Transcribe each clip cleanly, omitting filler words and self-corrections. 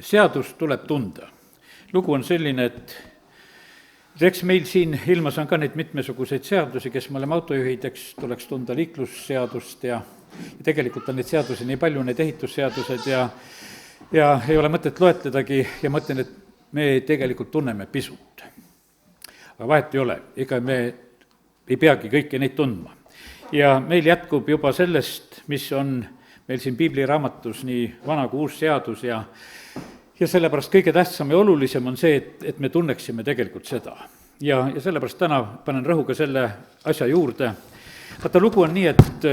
seadust tuleb tunda. Lugu on selline, et eks meil siin ilmas on ka neid mitmesuguseid seadusi, kes me oleme autojuhid, eks tuleks tunda liiklusseadust ja tegelikult on neid seadusi nii palju, need ehitusseadused ja ei ole mõtet loetledagi ja mõtlen, et me tegelikult tunneme pisut. Aga vahet ei ole, ega me ei peagi kõiki neid tundma. Ja meil jätkub juba sellest, mis on meil siin piibliraamatus nii vana kui uus seadus ja sellepärast kõige tähtsam ja olulisem on see, et me tunneksime tegelikult seda. Ja sellepärast täna panen rõhu ka selle asja juurde. Vaata, lugu on nii, et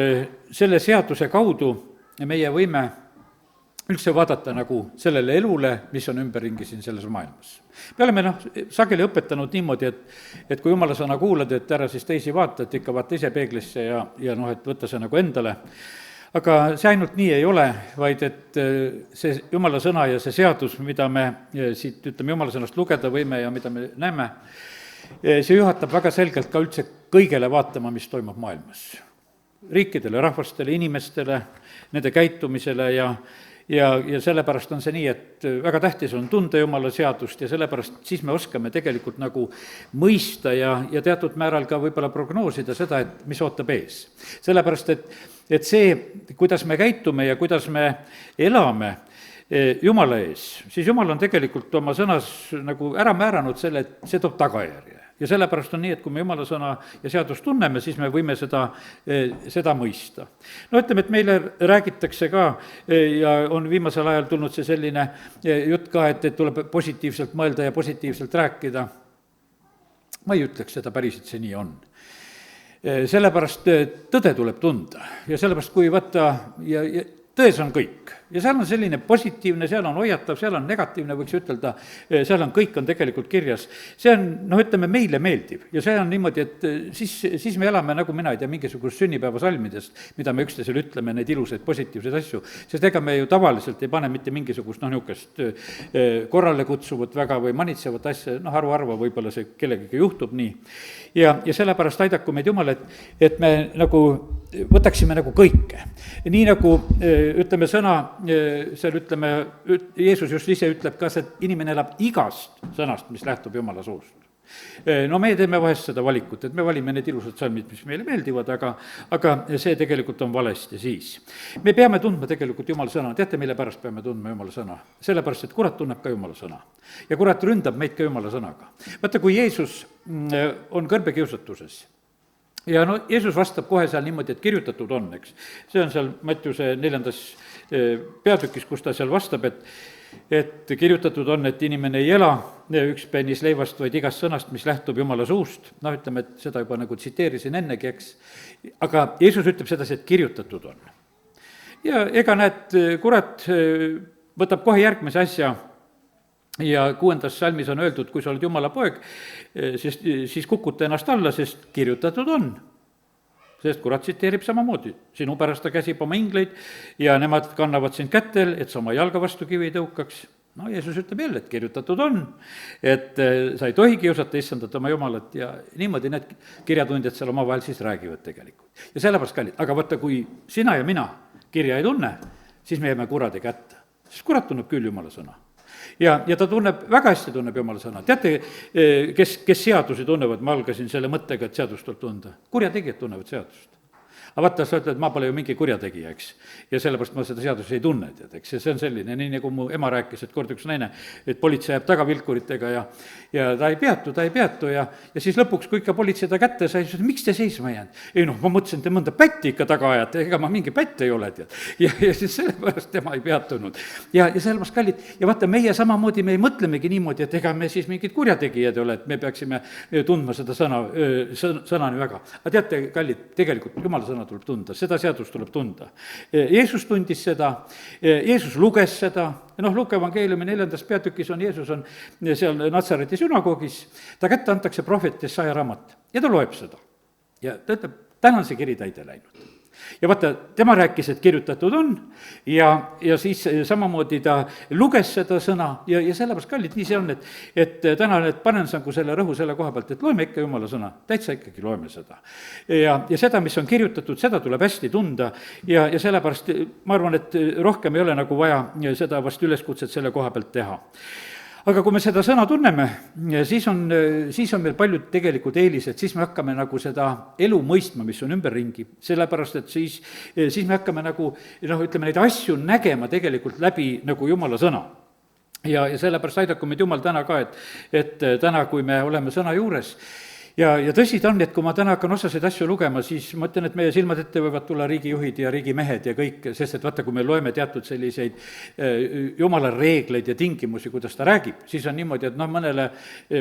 selle seaduse kaudu meie võime üldse vaadata nagu sellele elule, mis on ümberringi siin selles maailmas. Me oleme sageli õpetanud niimoodi, et kui jumala sõna kuulad, et ära siis teisi vaata, et ikka vaata ise peeglisse ja et võtta see nagu endale. Aga see ainult nii ei ole, vaid et see jumala sõna ja see seadus, mida me siit, jumala sõnast lugeda võime ja mida me näeme, see juhatab väga selgelt ka üldse kõigele vaatama, mis toimub maailmas. Riikidele, rahvastele, inimestele, nende käitumisele ja sellepärast on see nii, et väga tähtis on tunda jumala seadust ja sellepärast siis me oskame tegelikult nagu mõista ja teatud määral ka võib-olla prognoosida seda, et mis ootab ees. Sellepärast, et see, kuidas me käitume ja kuidas me elame jumala ees, siis jumal on tegelikult oma sõnas nagu ära määranud selle, et see toob tagajärje. Ja sellepärast on nii, et kui me jumala sõna ja seadust tunneme, siis me võime seda mõista. Ütleme, et meile räägitakse ka ja on viimasel ajal tulnud see selline jutt ka, et tuleb positiivselt mõelda ja positiivselt rääkida. Ma ei ütleks seda päriselt, see nii on. Sellepärast tõde tuleb tunda ja sellepärast, kui võtta ja tões on kõik. Ja seal on selline positiivne, seal on hoiatav, seal on negatiivne, võiks ütelda, seal on kõik on tegelikult kirjas. See on, meile meeldiv ja see on niimoodi, et siis me elame, nagu mina ei tea, mingisugust sünnipäevasalmidest, mida me üksteisele ütleme, neid ilusaid positiivseid asju, sest ega me ju tavaliselt ei pane mitte mingisugust niisugust korrale kutsuvat väga või manitsevat asja, harva võib-olla see kellegagi juhtub nii. Ja sellepärast aidaku meid Jumal, et me nagu võtaksime nagu kõike. Nii nagu ütleme sõna, seal Jeesus just ise ütleb ka, et inimene elab igast sõnast, mis lähtub Jumala suust. Meie teeme vahest seda valikut, et me valime need ilusad salmid, mis meile meeldivad, aga see tegelikult on valesti siis. Me peame tundma tegelikult Jumala sõna, teate, mille pärast peame tundma Jumala sõna? Sellepärast, et kurat tunneb ka Jumala sõna. Ja kurat ründab meid ka Jumala sõnaga. Vaata, kui Jeesus on kõrbekiusatuses, ja Jeesus vastab kohe seal niimoodi, et kirjutatud on, eks. See on seal Mattiuse 4. peatükis, kus ta seal vastab, et kirjutatud on, et inimene ei ela üks pennis leivast, vaid igast sõnast, mis lähtub Jumala suust. Ütleme, et seda juba nagu tsiteerisin ennegi, eks. Aga Jeesus ütleb sedasi, et kirjutatud on. Ja ega näed, kurat võtab kohe järgmise asja ja 6. salmis on öeldud, kui sa oled Jumala poeg, siis kukuta ennast alla, sest kirjutatud on. Sest kurat tsiteerib samamoodi. Sinu pärast ta käsib oma ingleid ja nemad kannavad sind kätel, et sa oma jalga vastu kivi tõukaks. Jeesus ütleb jälle, et kirjutatud on, et sa ei tohi kiusata issandat oma Jumalat ja niimoodi need kirjatundjad seal oma vahel siis räägivad tegelikult. Ja sellepärast kallid, aga vaata, kui sina ja mina kirja ei tunne, siis me jääme kuradi kätte. Sest kurat tunneb küll Jumala sõna. Ja ta tunneb, väga hästi tunneb Jumala sõna. Teate, kes seadusi tunnevad, ma algasin selle mõttega, et seadust tuleb tunda. Kurjategijad tunnevad seadust. Aga vaata, sa ütled, ma pole ju mingi kurjategija, eks. Ja sellepärast ma seda seadusi ei tunne, tead, eks. Ja see on selline, nii nagu mu ema rääkis, et kord üks naine, et politsei jääb taga vilkuritega ja ta ei peatu ja siis lõpuks, kui ikka politsei ta kätte sai, siis miks te seisma jäänud? Ei ma mõtlesin, te mõnda pätti ikka taga ajate, ega ma mingi pätt ei ole, tead. Ja siis sellepärast tema ei peatunud. Ja sellepärast kallid, ja vaata, meie samamoodi me ei mõtlemegi niimoodi, et ega me siis mingid kurjategijad ei ole, et me peaksime tundma seda sõnani väga. Aga teate, kallid, tegelikult Jumala sõna tuleb tunda, seda seadust tuleb tunda. Jeesus tundis seda, Jeesus luges seda, Luuka evangeeliumi 4. peatükis on Jeesus on seal Natsareti sünagoogis, ta kätte antakse prohvet Jesaja raamat ja ta loeb seda. Ja ta ütleb, täna on see kiri täide läinud. ja vaata, tema rääkis, et kirjutatud on ja siis samamoodi ta luges seda sõna ja sellepärast, kallid, nii see on, et täna panen nagu selle rõhu selle koha pealt, et loeme ikka jumala sõna, täitsa ikkagi loeme seda. ja seda, mis on kirjutatud, seda tuleb hästi tunda ja sellepärast ma arvan, et rohkem ei ole nagu vaja seda vast üleskutset selle koha pealt teha. Aga kui me seda sõna tunneme, siis on meil paljud tegelikult eelised, siis me hakkame nagu seda elu mõistma, mis on ümberringi, sellepärast et siis me hakkame nagu ütleme, neid asju nägema tegelikult läbi nagu jumala sõna. Ja sellepärast aidaku meid jumal täna ka, et täna, kui me oleme sõna juures, ja tõsi ta on, et kui ma täna hakkan osasid asju lugema, siis ma ütlen, et meie silmad ette võivad tulla riigijuhid ja riigimehed ja kõik, sest et vaata, kui me loeme teatud selliseid jumala reegleid ja tingimusi, kuidas ta räägib, siis on niimoodi, et mõnele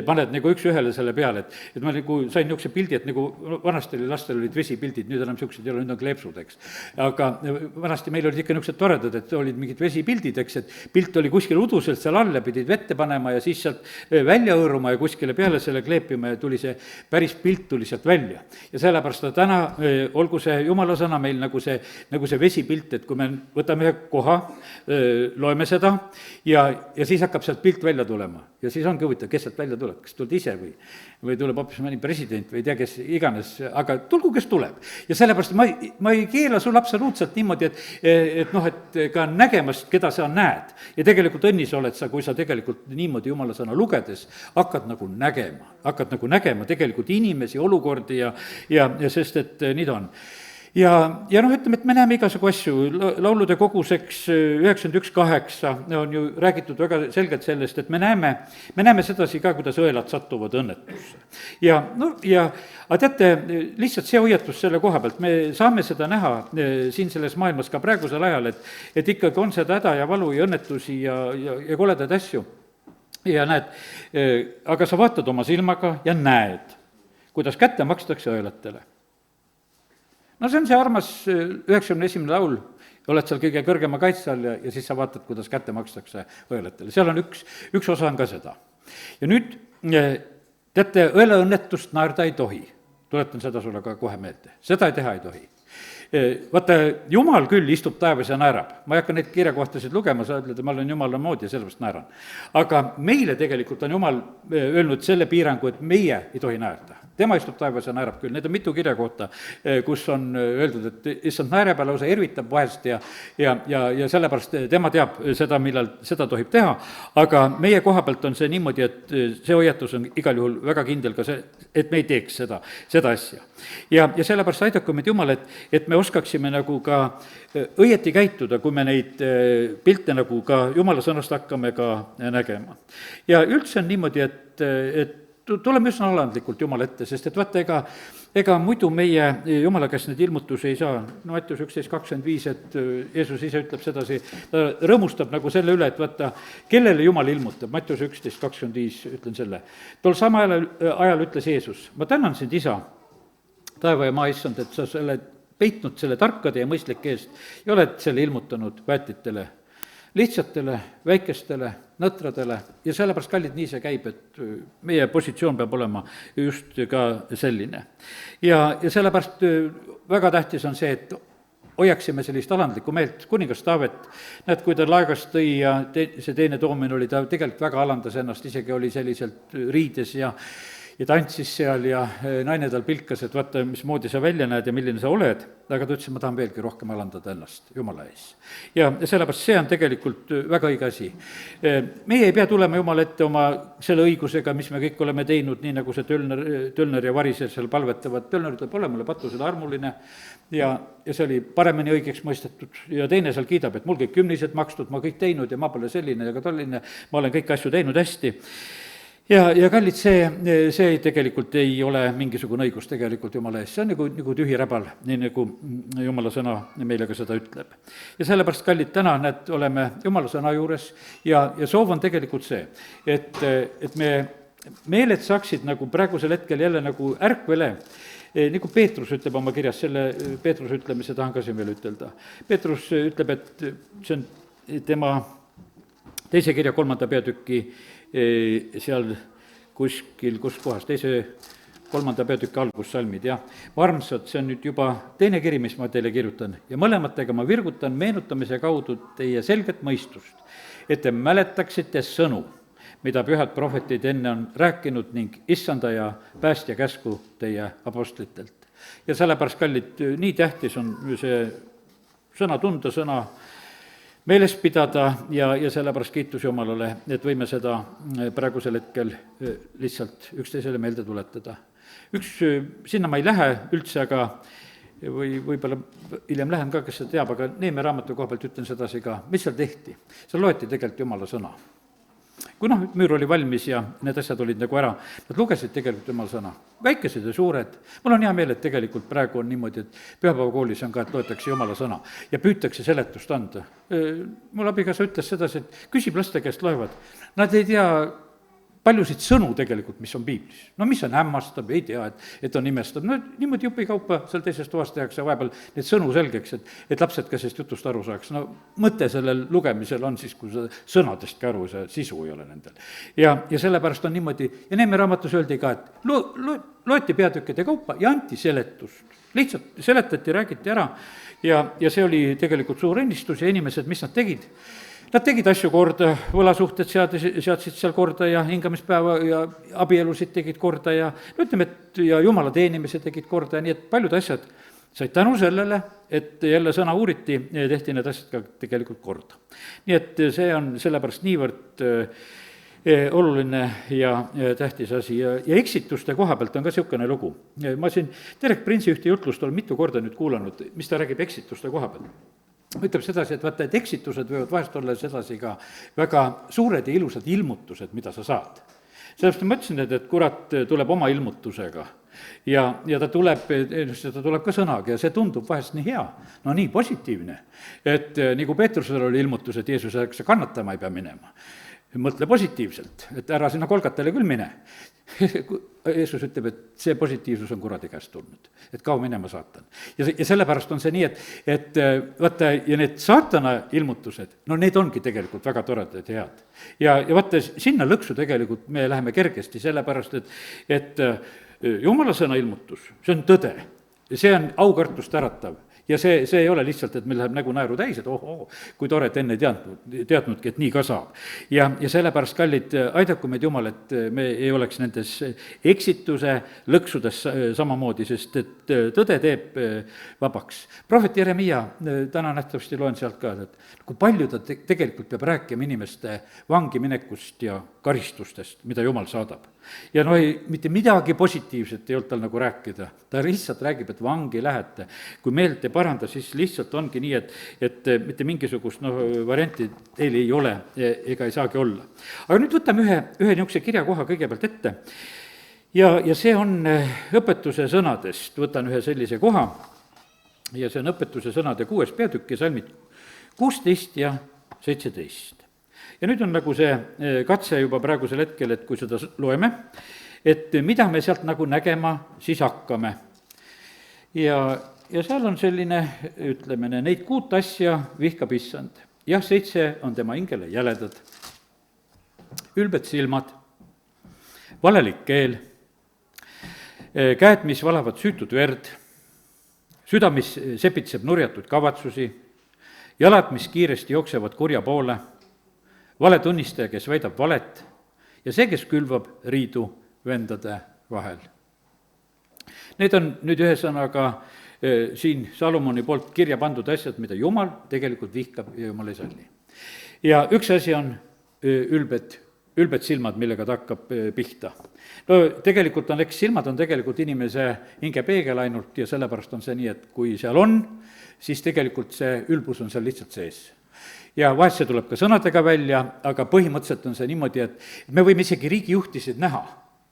paned nagu üks-ühele selle peale, et ma nagu sain niisuguse pildi, et nagu vanasti lastel olid vesipildid, nüüd enam niisugused ei ole, nüüd on kleepsud, eks. aga vanasti meil olid ikka niisugused toredad, et olid mingid vesipildid, eks, et pilt oli kuskil uduselt seal all ja pidid vette panema ja siis sealt välja hõõruma ja kuskile peale selle kleepima ja tuli see päris pilt tuli sealt välja. Ja sellepärast täna olgu see jumala sõna meil nagu see vesipilt, et kui me võtame ühe koha, loeme seda ja siis hakkab sealt pilt välja tulema. Ja siis ongi huvitav, kes sealt välja tuleb, kas tuled ise või tuleb hoopis mõni president või ei tea, kes iganes, aga tulgu, kes tuleb. Ja sellepärast ma ei keela sul absoluutselt niimoodi, et ka nägemast, keda sa näed. Ja tegelikult õnnis oled sa, kui sa tegelikult niimoodi jumala sõna lugedes hakkad nagu nägema tegelikult inimesi, olukordi ja sest, et nii ta on. Ja ütleme, et me näeme igasugu asju, laulude koguseks 91.8 on ju räägitud väga selgelt sellest, et me näeme sedasi ka, kuidas õelad satuvad õnnetusse. Aga teate, lihtsalt see hoiatus selle koha pealt, me saame seda näha siin selles maailmas ka praegusel ajal, et ikkagi on seda häda ja valu ja õnnetusi ja koledaid asju. Ja näed, aga sa vaatad oma silmaga ja näed, kuidas kätte makstakse õelatele. No see on see armas 91. laul, oled seal kõige kõrgema kaitse all ja siis sa vaatad, kuidas kätte makstakse õelatele. Seal on üks osa on ka seda. Ja nüüd, teate, õeleõnnetust naerda ei tohi. Tuletan seda sulle ka kohe meelde. Seda ei teha ei tohi. Vaata, Jumal küll istub taevas ja naerab. Ma ei hakka neid kirjakohtasid lugema, sa ütled, et ma olen Jumala moodi ja sellepärast naeran. Aga meile tegelikult on Jumal öelnud selle piirangu, et meie ei tohi naerda. Tema istub taevas ja naerab küll, need on mitu kirjakohta, kus on öeldud, et issand naerab ja lausa ervitab vahest ja sellepärast tema teab seda, millal seda tohib teha, aga meie koha pealt on see niimoodi, et see hoiatus on igal juhul väga kindel ka see, et me ei teeks seda asja. Ja sellepärast aidaku meid Jumal, et me oskaksime nagu ka õieti käituda, kui me neid pilte nagu ka Jumala sõnast hakkame ka nägema. Ja üldse on niimoodi, et tuleme üsna alandlikult Jumala ette, sest et vaata, ega muidu meie Jumala käest neid ilmutusi ei saa. No Mattius 11.25, et Jeesus ise ütleb sedasi, ta rõõmustab nagu selle üle, et vaata, kellele Jumal ilmutab. Mattius 11.25 ütlen selle. Tol sama ajal ütles Jeesus, ma tänan sind, isa, taeva ja maa issand, et sa selle peitnud selle tarkade ja mõistlike eest ja oled selle ilmutanud väetitele, lihtsatele, väikestele, nõtradele ja sellepärast, kallid, nii see käib, et meie positsioon peab olema just ka selline. Ja sellepärast väga tähtis on see, et hoiaksime sellist alandlikku meelt. Kuningas Taavet, näed, kui ta laegast tõi ja see teine toomine oli, ta tegelikult väga alandas ennast, isegi oli selliselt riides ja tantsis seal ja naine tal pilkas, et vaata, mismoodi sa välja näed ja milline sa oled, aga ta ütles, ma tahan veelgi rohkem alandada ennast Jumala ees. Ja sellepärast see on tegelikult väga õige asi. Meie ei pea tulema Jumala ette oma selle õigusega, mis me kõik oleme teinud, nii nagu see Tölner ja Varisel seal palvetavad. Tölner ütleb, ole mulle patusele armuline ja see oli paremini õigeks mõistetud ja teine seal kiidab, et mul kõik kümnised makstud, ma kõik teinud ja ma pole selline ja ka tolline, ma olen kõik asju teinud hästi. Ja kallid, see tegelikult ei ole mingisugune õigus tegelikult Jumala ees, see on nagu tühi räbal, nii nagu Jumala sõna meile ka seda ütleb. Ja sellepärast, kallid, täna näed, oleme Jumala sõna juures ja soov on tegelikult see, et me meeled saaksid nagu praegusel hetkel jälle nagu ärkvele, nagu Peetrus ütleb oma kirjas, selle Peetruse ütlemise tahan ka siin veel ütelda. Peetrus ütleb, et see on tema teise kirja 3. peatüki seal kuskil, kus kohas, teise 3. peatüki algussalmid, jah. mu armsad, see on nüüd juba teine kiri, mis ma teile kirjutan ja mõlematega ma virgutan meenutamise kaudu teie selget mõistust, et te mäletaksite sõnu, mida pühad prohvetid enne on rääkinud ning issanda ja päästja käsku teie apostlitelt. ja sellepärast, kallid, nii tähtis on see sõna tunda, sõna meeles pidada ja sellepärast kiitus Jumalale, et võime seda praegusel hetkel lihtsalt üksteisele meelde tuletada. Sinna ma ei lähe üldse, aga võib-olla hiljem lähen ka, kes seda teab, aga Neeme raamatu koha pealt ütlen sedasi ka, mis seal tehti. seal loeti tegelikult Jumala sõna. kui müür oli valmis ja need asjad olid nagu ära, nad lugesid tegelikult Jumala sõna, väikesed ja suured. mul on hea meel, et tegelikult praegu on niimoodi, et pühapäevakoolis on ka, et loetakse Jumala sõna ja püütakse seletust anda. Mul abikaasa ütles sedasi, et küsib laste käest, loevad, nad ei tea paljusid sõnu tegelikult, mis on piiblis. no mis on hämmastab, ei tea, et on imestab, no niimoodi jupikaupa seal teises toas tehakse vahepeal neid sõnu selgeks, et lapsed ka sellest jutust aru saaks. no mõte sellel lugemisel on siis, kui sa sõnadestki aru, see sisu ei ole nendel. ja sellepärast on niimoodi, ja Neeme raamatus öeldi ka, et loeti peatükkide kaupa ja anti seletust. lihtsalt seletati, räägiti ära ja see oli tegelikult suur õnnistus ja inimesed, mis nad tegid? Nad tegid asju korda, võlasuhted seadsid seal korda ja hingamispäeva ja abielusid tegid korda ja no ütleme, et ja jumala teenimise tegid korda ja nii, et paljud asjad said tänu sellele, et jälle sõna uuriti, tehti need asjad ka tegelikult korda. nii et see on sellepärast niivõrd oluline ja tähtis asi ja eksituste koha pealt on ka niisugune lugu. ma siin Derek Prince'i ühte jutlust olen mitu korda nüüd kuulanud, mis ta räägib eksituste koha pealt. ütleb sedasi, et vaata, et eksitused võivad vahest olla sedasi ka väga suured ja ilusad ilmutused, mida sa saad. sellepärast ma ütlesin, et kurat tuleb oma ilmutusega ja ta tuleb ka sõnaga ja see tundub vahest nii hea, no nii positiivne, et nagu Peetrusel oli ilmutus, et Jeesus öeldakse, sa kannatama ei pea minema. mõtle positiivselt, et ära sinna Kolgatale küll mine. Jeesus ütleb, et see positiivsus on kuradi käest tulnud, et kao minema saatan. ja sellepärast on see nii, et vaata, ja need saatana ilmutused, no need ongi tegelikult väga toredad ja head. ja vaata, sinna lõksu tegelikult me läheme kergesti, sellepärast et jumala sõna ilmutus, see on tõde. See on aukartust äratav. Ja see ei ole lihtsalt, et meil läheb nägu naeru täis, et kui tore, et enne teadnudki, et nii ka saab. ja sellepärast, kallid, aidaku meid Jumal, et me ei oleks nendes eksituse lõksudes samamoodi, sest et tõde teeb vabaks. prohvet Jeremiia, täna nähtavasti loen sealt ka, et kui palju ta tegelikult peab rääkima inimeste vangi minekust ja karistustest, mida Jumal saadab. ja mitte midagi positiivset ei olnud tal nagu rääkida, ta lihtsalt räägib, et vangi lähete, kui meelt ei paranda, siis lihtsalt ongi nii, et mitte mingisugust varianti teil ei ole ega ei saagi olla. aga nüüd võtame ühe niisuguse kirjakoha kõigepealt ette ja see on õpetuse sõnadest, võtan ühe sellise koha ja see on õpetuse sõnade 6. peatükk ja salmid 16 ja 17. ja nüüd on nagu see katse juba praegusel hetkel, et kui seda loeme, et mida me sealt nagu nägema siis hakkame. ja seal on selline ütlemine, neid 6 asja vihkab issand. jah, 7 on tema hingele jäledad, ülbed silmad, valelik keel, käed, mis valavad süütut verd, süda, mis sepitseb nurjatuid kavatsusi, jalad, mis kiiresti jooksevad kurja poole, valetunnistaja, kes väidab valet ja see, kes külvab riidu vendade vahel. Need on nüüd ühesõnaga siin Salomoni poolt kirja pandud asjad, mida Jumal tegelikult vihkab ja Jumal ei salli. ja üks asi on ülbed silmad, millega ta hakkab pihta. no tegelikult on, eks silmad on tegelikult inimese hingepeegel ainult ja sellepärast on see nii, et kui seal on, siis tegelikult see ülbus on seal lihtsalt sees. ja vahest see tuleb ka sõnadega välja, aga põhimõtteliselt on see niimoodi, et me võime isegi riigijuhtisid näha,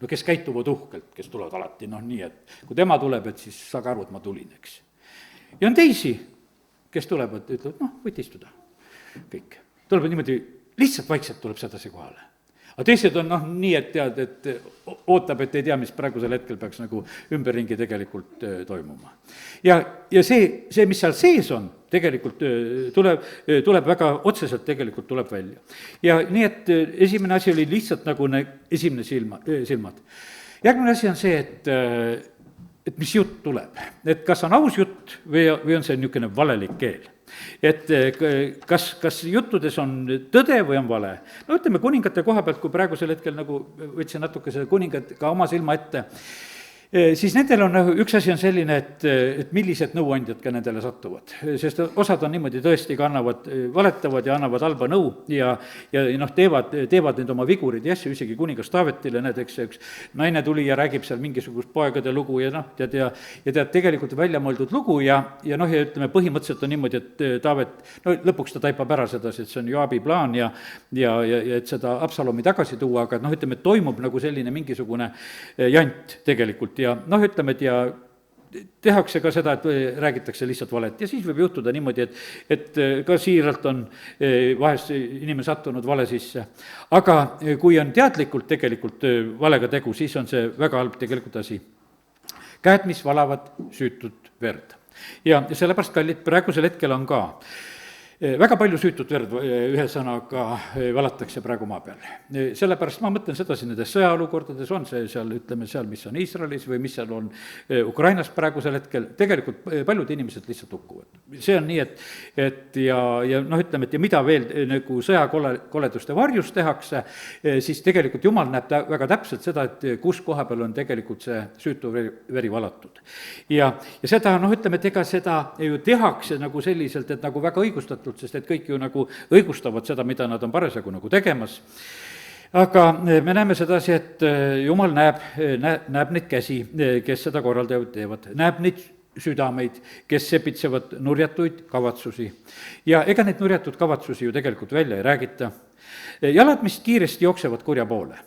no kes käituvad uhkelt, kes tulevad alati nii, et kui tema tuleb, et siis saage aru, et ma tulin, eks. ja on teisi, kes tulevad, ütlevad, võite istuda, kõik. tulevad niimoodi, lihtsalt vaikselt tuleb sedasi kohale. aga teised on nii, et tead, et ootab, et ei tea, mis praegusel hetkel peaks nagu ümberringi tegelikult toimuma. ja see, mis seal sees on, tegelikult tuleb väga otseselt tegelikult tuleb välja. ja nii, et esimene asi oli lihtsalt nagu esimene silmad. järgmine asi on see, et mis jutt tuleb, et kas on aus jutt või on see niisugune valelik keel. Et kas juttudes on tõde või on vale. No ütleme, kuningate koha pealt, kui praegusel hetkel nagu võtsin natuke seda kuningat ka oma silma ette, siis nendel on, üks asi on selline, et millised nõuandjad ka nendele satuvad. Sest osad on niimoodi tõesti ka annavad, valetavad ja annavad halba nõu ja noh, teevad need oma vigurid ja asju, isegi kuningas Taavetile, näed, eks üks naine tuli ja räägib seal mingisugust poegade lugu ja noh, tead, ja tegelikult välja mõeldud lugu ja noh, ja ütleme, põhimõtteliselt on niimoodi, et Taavet, no lõpuks ta taipab ära sedasi, et see on Joabi plaan ja et seda Absalomi tagasi tuua, aga noh, ütleme, toimub nagu selline mingisugune jant tegelikult ja noh, ütleme, et ja tehakse ka seda, et räägitakse lihtsalt valet ja siis võib juhtuda niimoodi, et ka siiralt on vahest inimene sattunud vale sisse. Aga kui on teadlikult tegelikult valega tegu, siis on see väga halb tegelikult asi. Käed, mis valavad süütut verd. Ja sellepärast, kallid, praegusel hetkel on ka väga palju süütut verd, ühe sõnaga valatakse praegu maa peal. Sellepärast ma mõtlen sedasi nendes sõjaolukordades, on see seal, ütleme seal, mis on Iisraelis või mis seal on Ukrainas praegusel hetkel, tegelikult paljud inimesed lihtsalt hukkuvad. See on nii, et ja noh, ütleme, et ja mida veel nagu sõjakoleduste varjus tehakse, siis tegelikult Jumal näeb väga täpselt seda, et kus koha peal on tegelikult see süütu veri valatud. Ja seda, noh, ütleme, et ega seda ju tehakse nagu selliselt, et nagu väga õigustatud, sest et kõik ju nagu õigustavad seda, mida nad on parasjagu nagu tegemas. Aga me näeme sedasi, et Jumal näeb neid käsi, kes seda korraldajad teevad, näeb neid südameid, kes sepitsevad nurjatuid kavatsusi. Ja ega neid nurjatud kavatsusi ju tegelikult välja ei räägita. Jalad, mis kiiresti jooksevad kurja poole.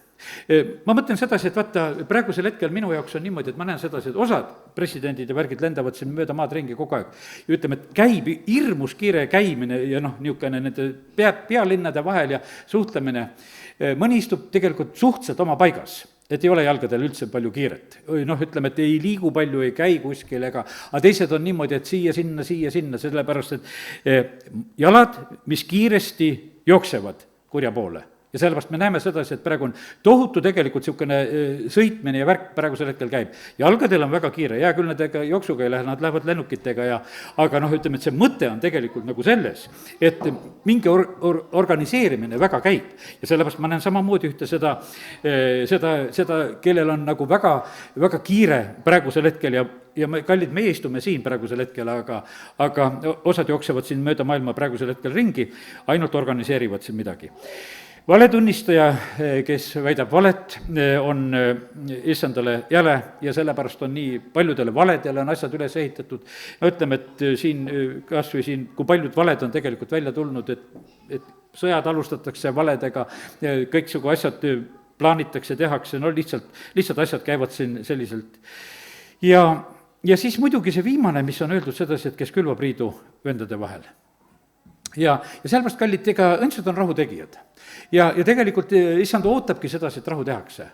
Ma mõtlen sedasi, et vaata, praegusel hetkel minu jaoks on niimoodi, et ma näen sedasi, et osad presidendid ja värgid lendavad siin mööda maad ringi kogu aeg. Ja ütleme, et käib hirmus kiire käimine ja noh, niisugune nende pealinnade vahel ja suhtlemine. Mõni istub tegelikult suhteliselt oma paigas, et ei ole jalgadel üldse palju kiiret. Noh, ütleme, et ei liigu palju, ei käi kuskil ega, aga teised on niimoodi, et siia-sinna, sellepärast, et jalad, mis kiiresti jooksevad kurja poole. Ja sellepärast me näeme sedasi, et praegu on tohutu tegelikult niisugune sõitmine ja värk praegusel hetkel käib. Jalgadel on väga kiire, hea küll, nad ega jooksuga ei lähe, nad lähevad lennukitega aga noh, ütleme, et see mõte on tegelikult nagu selles, et mingi organiseerimine väga käib. Ja sellepärast ma näen samamoodi ühte seda, kellel on nagu väga, väga kiire praegusel hetkel ja me, kallid, meie istume siin praegusel hetkel, aga osad jooksevad siin mööda maailma praegusel hetkel ringi, ainult organiseerivad siin midagi. Valetunnistaja, kes väidab valet, on issandale jäle ja sellepärast on nii paljudele valedele on asjad üles ehitatud. No ütleme, et siin, kas või siin, kui paljud valed on tegelikult välja tulnud, et sõjad alustatakse valedega, kõiksugu asjad plaanitakse, tehakse, no lihtsalt asjad käivad siin selliselt. Ja siis muidugi see viimane, mis on öeldud sedasi, et kes külvab riidu vendade vahel. Ja sellepärast, kallid, ega õndsad on rahutegijad. Ja tegelikult issand ootabki sedasi, et rahu tehakse.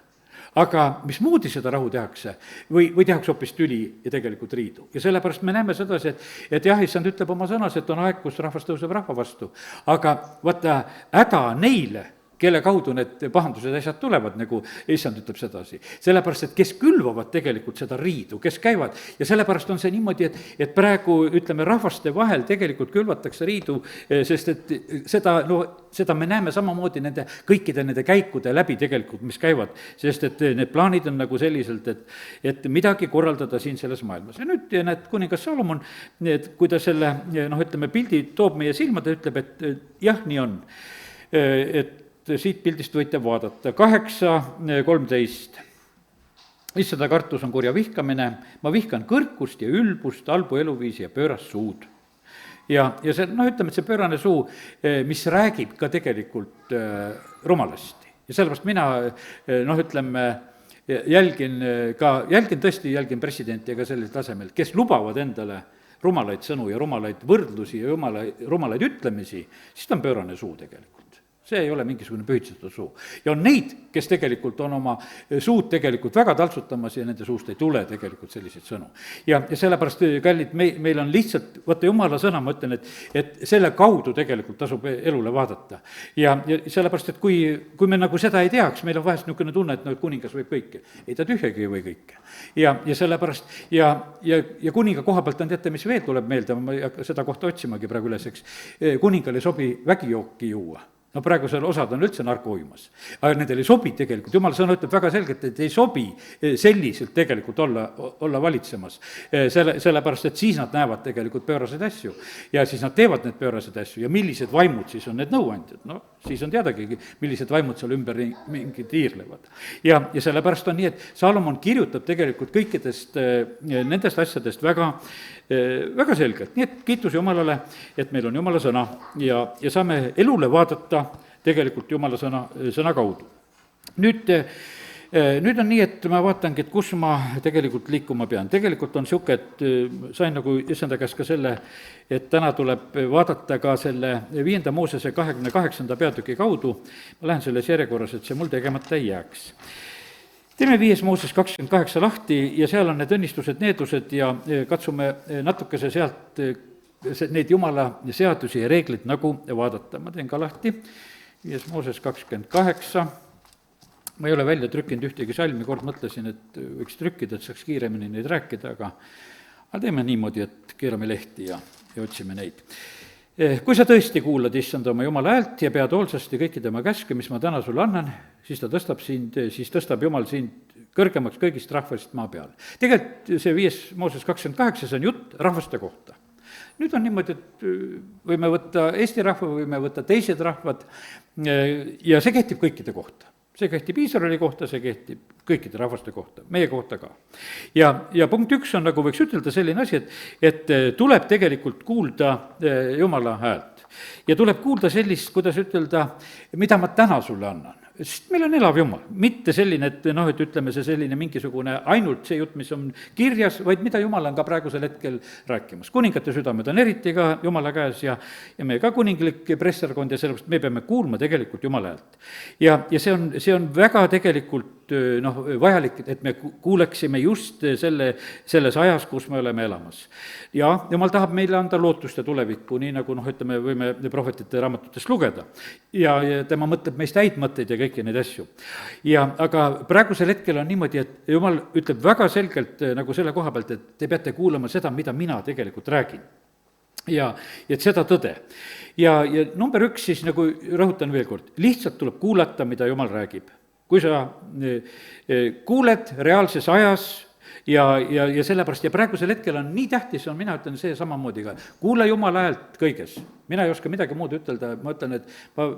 Aga mismoodi seda rahu tehakse või tehakse hoopis tüli ja tegelikult riidu. Ja sellepärast me näeme sedasi, et jah, issand ütleb oma sõnas, et on aeg, kus rahvas tõuseb rahva vastu. Aga vaata, häda neile, kelle kaudu need pahandused asjad tulevad, nagu issand ütleb sedasi. Sellepärast, et kes külvavad tegelikult seda riidu, kes käivad, ja sellepärast on see niimoodi, et praegu, ütleme, rahvaste vahel tegelikult külvatakse riidu, sest et seda me näeme samamoodi kõikide nende käikude läbi tegelikult, mis käivad, sest et need plaanid on nagu selliselt, et midagi korraldada siin selles maailmas. Ja nüüd näed, kuningas Salomon, kui ta selle, ütleme, pildi toob meie silmade, ütleb, et jah, nii on, et siit pildist võite vaadata, 8:13. Issanda kartus on kurja vihkamine, ma vihkan kõrkust ja ülbust, halbu eluviisi ja pöörast suud. Ja see, ütleme, et see pöörane suu, mis räägib ka tegelikult rumalasti. Ja sellepärast mina, ütleme, jälgin presidenti ja ka sellisel tasemel, kes lubavad endale rumalaid sõnu ja rumalaid võrdlusi ja rumalaid ütlemisi, siis ta on pöörane suu tegelikult. see ei ole mingisugune pühitsetud suu. ja on neid, kes tegelikult on oma suud tegelikult väga taltsutamas ja nende suust ei tule tegelikult selliseid sõnu. ja sellepärast, kallid, meil on lihtsalt, vaata jumala sõna, ma ütlen, et selle kaudu tegelikult tasub elule vaadata. ja sellepärast, et kui me nagu seda ei teaks, meil on vahest niisugune tunne, et no kuningas võib kõike. ei, ta tühjagi ei või kõike. ja sellepärast, ja kuninga koha pealt on, teate, mis veel tuleb meelde, ma ei hakka seda kohta otsimagi praegu üles, eks, kuningal ei sobi vägijooki juua. no praegusel osad on üldse narkouimas, aga nendel ei sobi tegelikult, jumala sõna ütleb väga selgelt, et ei sobi selliselt tegelikult olla valitsemas. Sellepärast, et siis nad näevad tegelikult pööraseid asju ja siis nad teevad need pööraseid asju ja millised vaimud siis on need nõuandjad, no siis on teadagi, millised vaimud seal ümber mingi tiirlevad. ja sellepärast on nii, et Saalomon kirjutab tegelikult kõikidest nendest asjadest väga selgelt, nii et kiitus Jumalale, et meil on Jumala sõna ja saame elule vaadata tegelikult Jumala sõna kaudu. Nüüd on nii, et ma vaatangi, et kus ma tegelikult liikuma pean. tegelikult on niisugune, et sain nagu issanda käest ka selle, et täna tuleb vaadata ka selle 5. Moosese 28. peatüki kaudu, ma lähen selles järjekorras, et see mul tegemata ei jääks. Teeme 5. Mooses 28 lahti ja seal on need õnnistused, needused ja katsume natukese sealt neid Jumala seadusi ja reeglid nagu vaadata. Ma teen ka lahti, 5. Mooses 28, ma ei ole välja trükkinud ühtegi salmi, kord mõtlesin, et võiks trükkida, et saaks kiiremini neid rääkida, aga teeme niimoodi, et keerame lehti ja otsime neid. Kui sa tõesti kuulad issanda oma Jumala häält ja pead hoolsasti kõiki tema käske, mis ma täna sulle annan, siis siis tõstab Jumal sind kõrgemaks kõigist rahvast maa peal. Tegelikult see 5. Mooses 28, see on jutt rahvaste kohta. Nüüd on niimoodi, et võime võtta Eesti rahva, võime võtta teised rahvad ja see kehtib kõikide kohta. See kehtib Iisraeli kohta, see kehtib kõikide rahvaste kohta, meie kohta ka. Ja punkt 1 on, nagu võiks ütelda, selline asi, et tuleb tegelikult kuulda Jumala häält. Ja tuleb kuulda sellist, kuidas ütelda, mida ma täna sulle annan. Sest meil on elav Jumal, mitte selline, et noh, et ütleme see selline mingisugune ainult see jutt, mis on kirjas, vaid mida Jumal on ka praegusel hetkel rääkimas. Kuningate südamed on eriti ka Jumala käes ja meie ka kuninglik presserkond ja sellepärast me peame kuulma tegelikult Jumala häält. Ja see on väga tegelikult vajalik, et me kuuleksime just selles ajas, kus me oleme elamas. Ja Jumal tahab meile anda lootust ja tulevikku, nii nagu ütleme, võime prohvetite raamatutest lugeda. Ja tema mõtleb meist häid mõtteid ja kõiki neid asju. Aga praegusel hetkel on niimoodi, et Jumal ütleb väga selgelt nagu selle koha pealt, et te peate kuulama seda, mida mina tegelikult räägin. Ja et seda tõde. Ja number 1 siis nagu rõhutan veel kord, lihtsalt tuleb kuulata, mida Jumal räägib. Kui sa kuuled reaalses ajas ja sellepärast, ja praegusel hetkel on nii tähtis, mina ütlen see samamoodi ka, kuula Jumala häält kõiges. Mina ei oska midagi muud ütelda, ma ütlen, et ma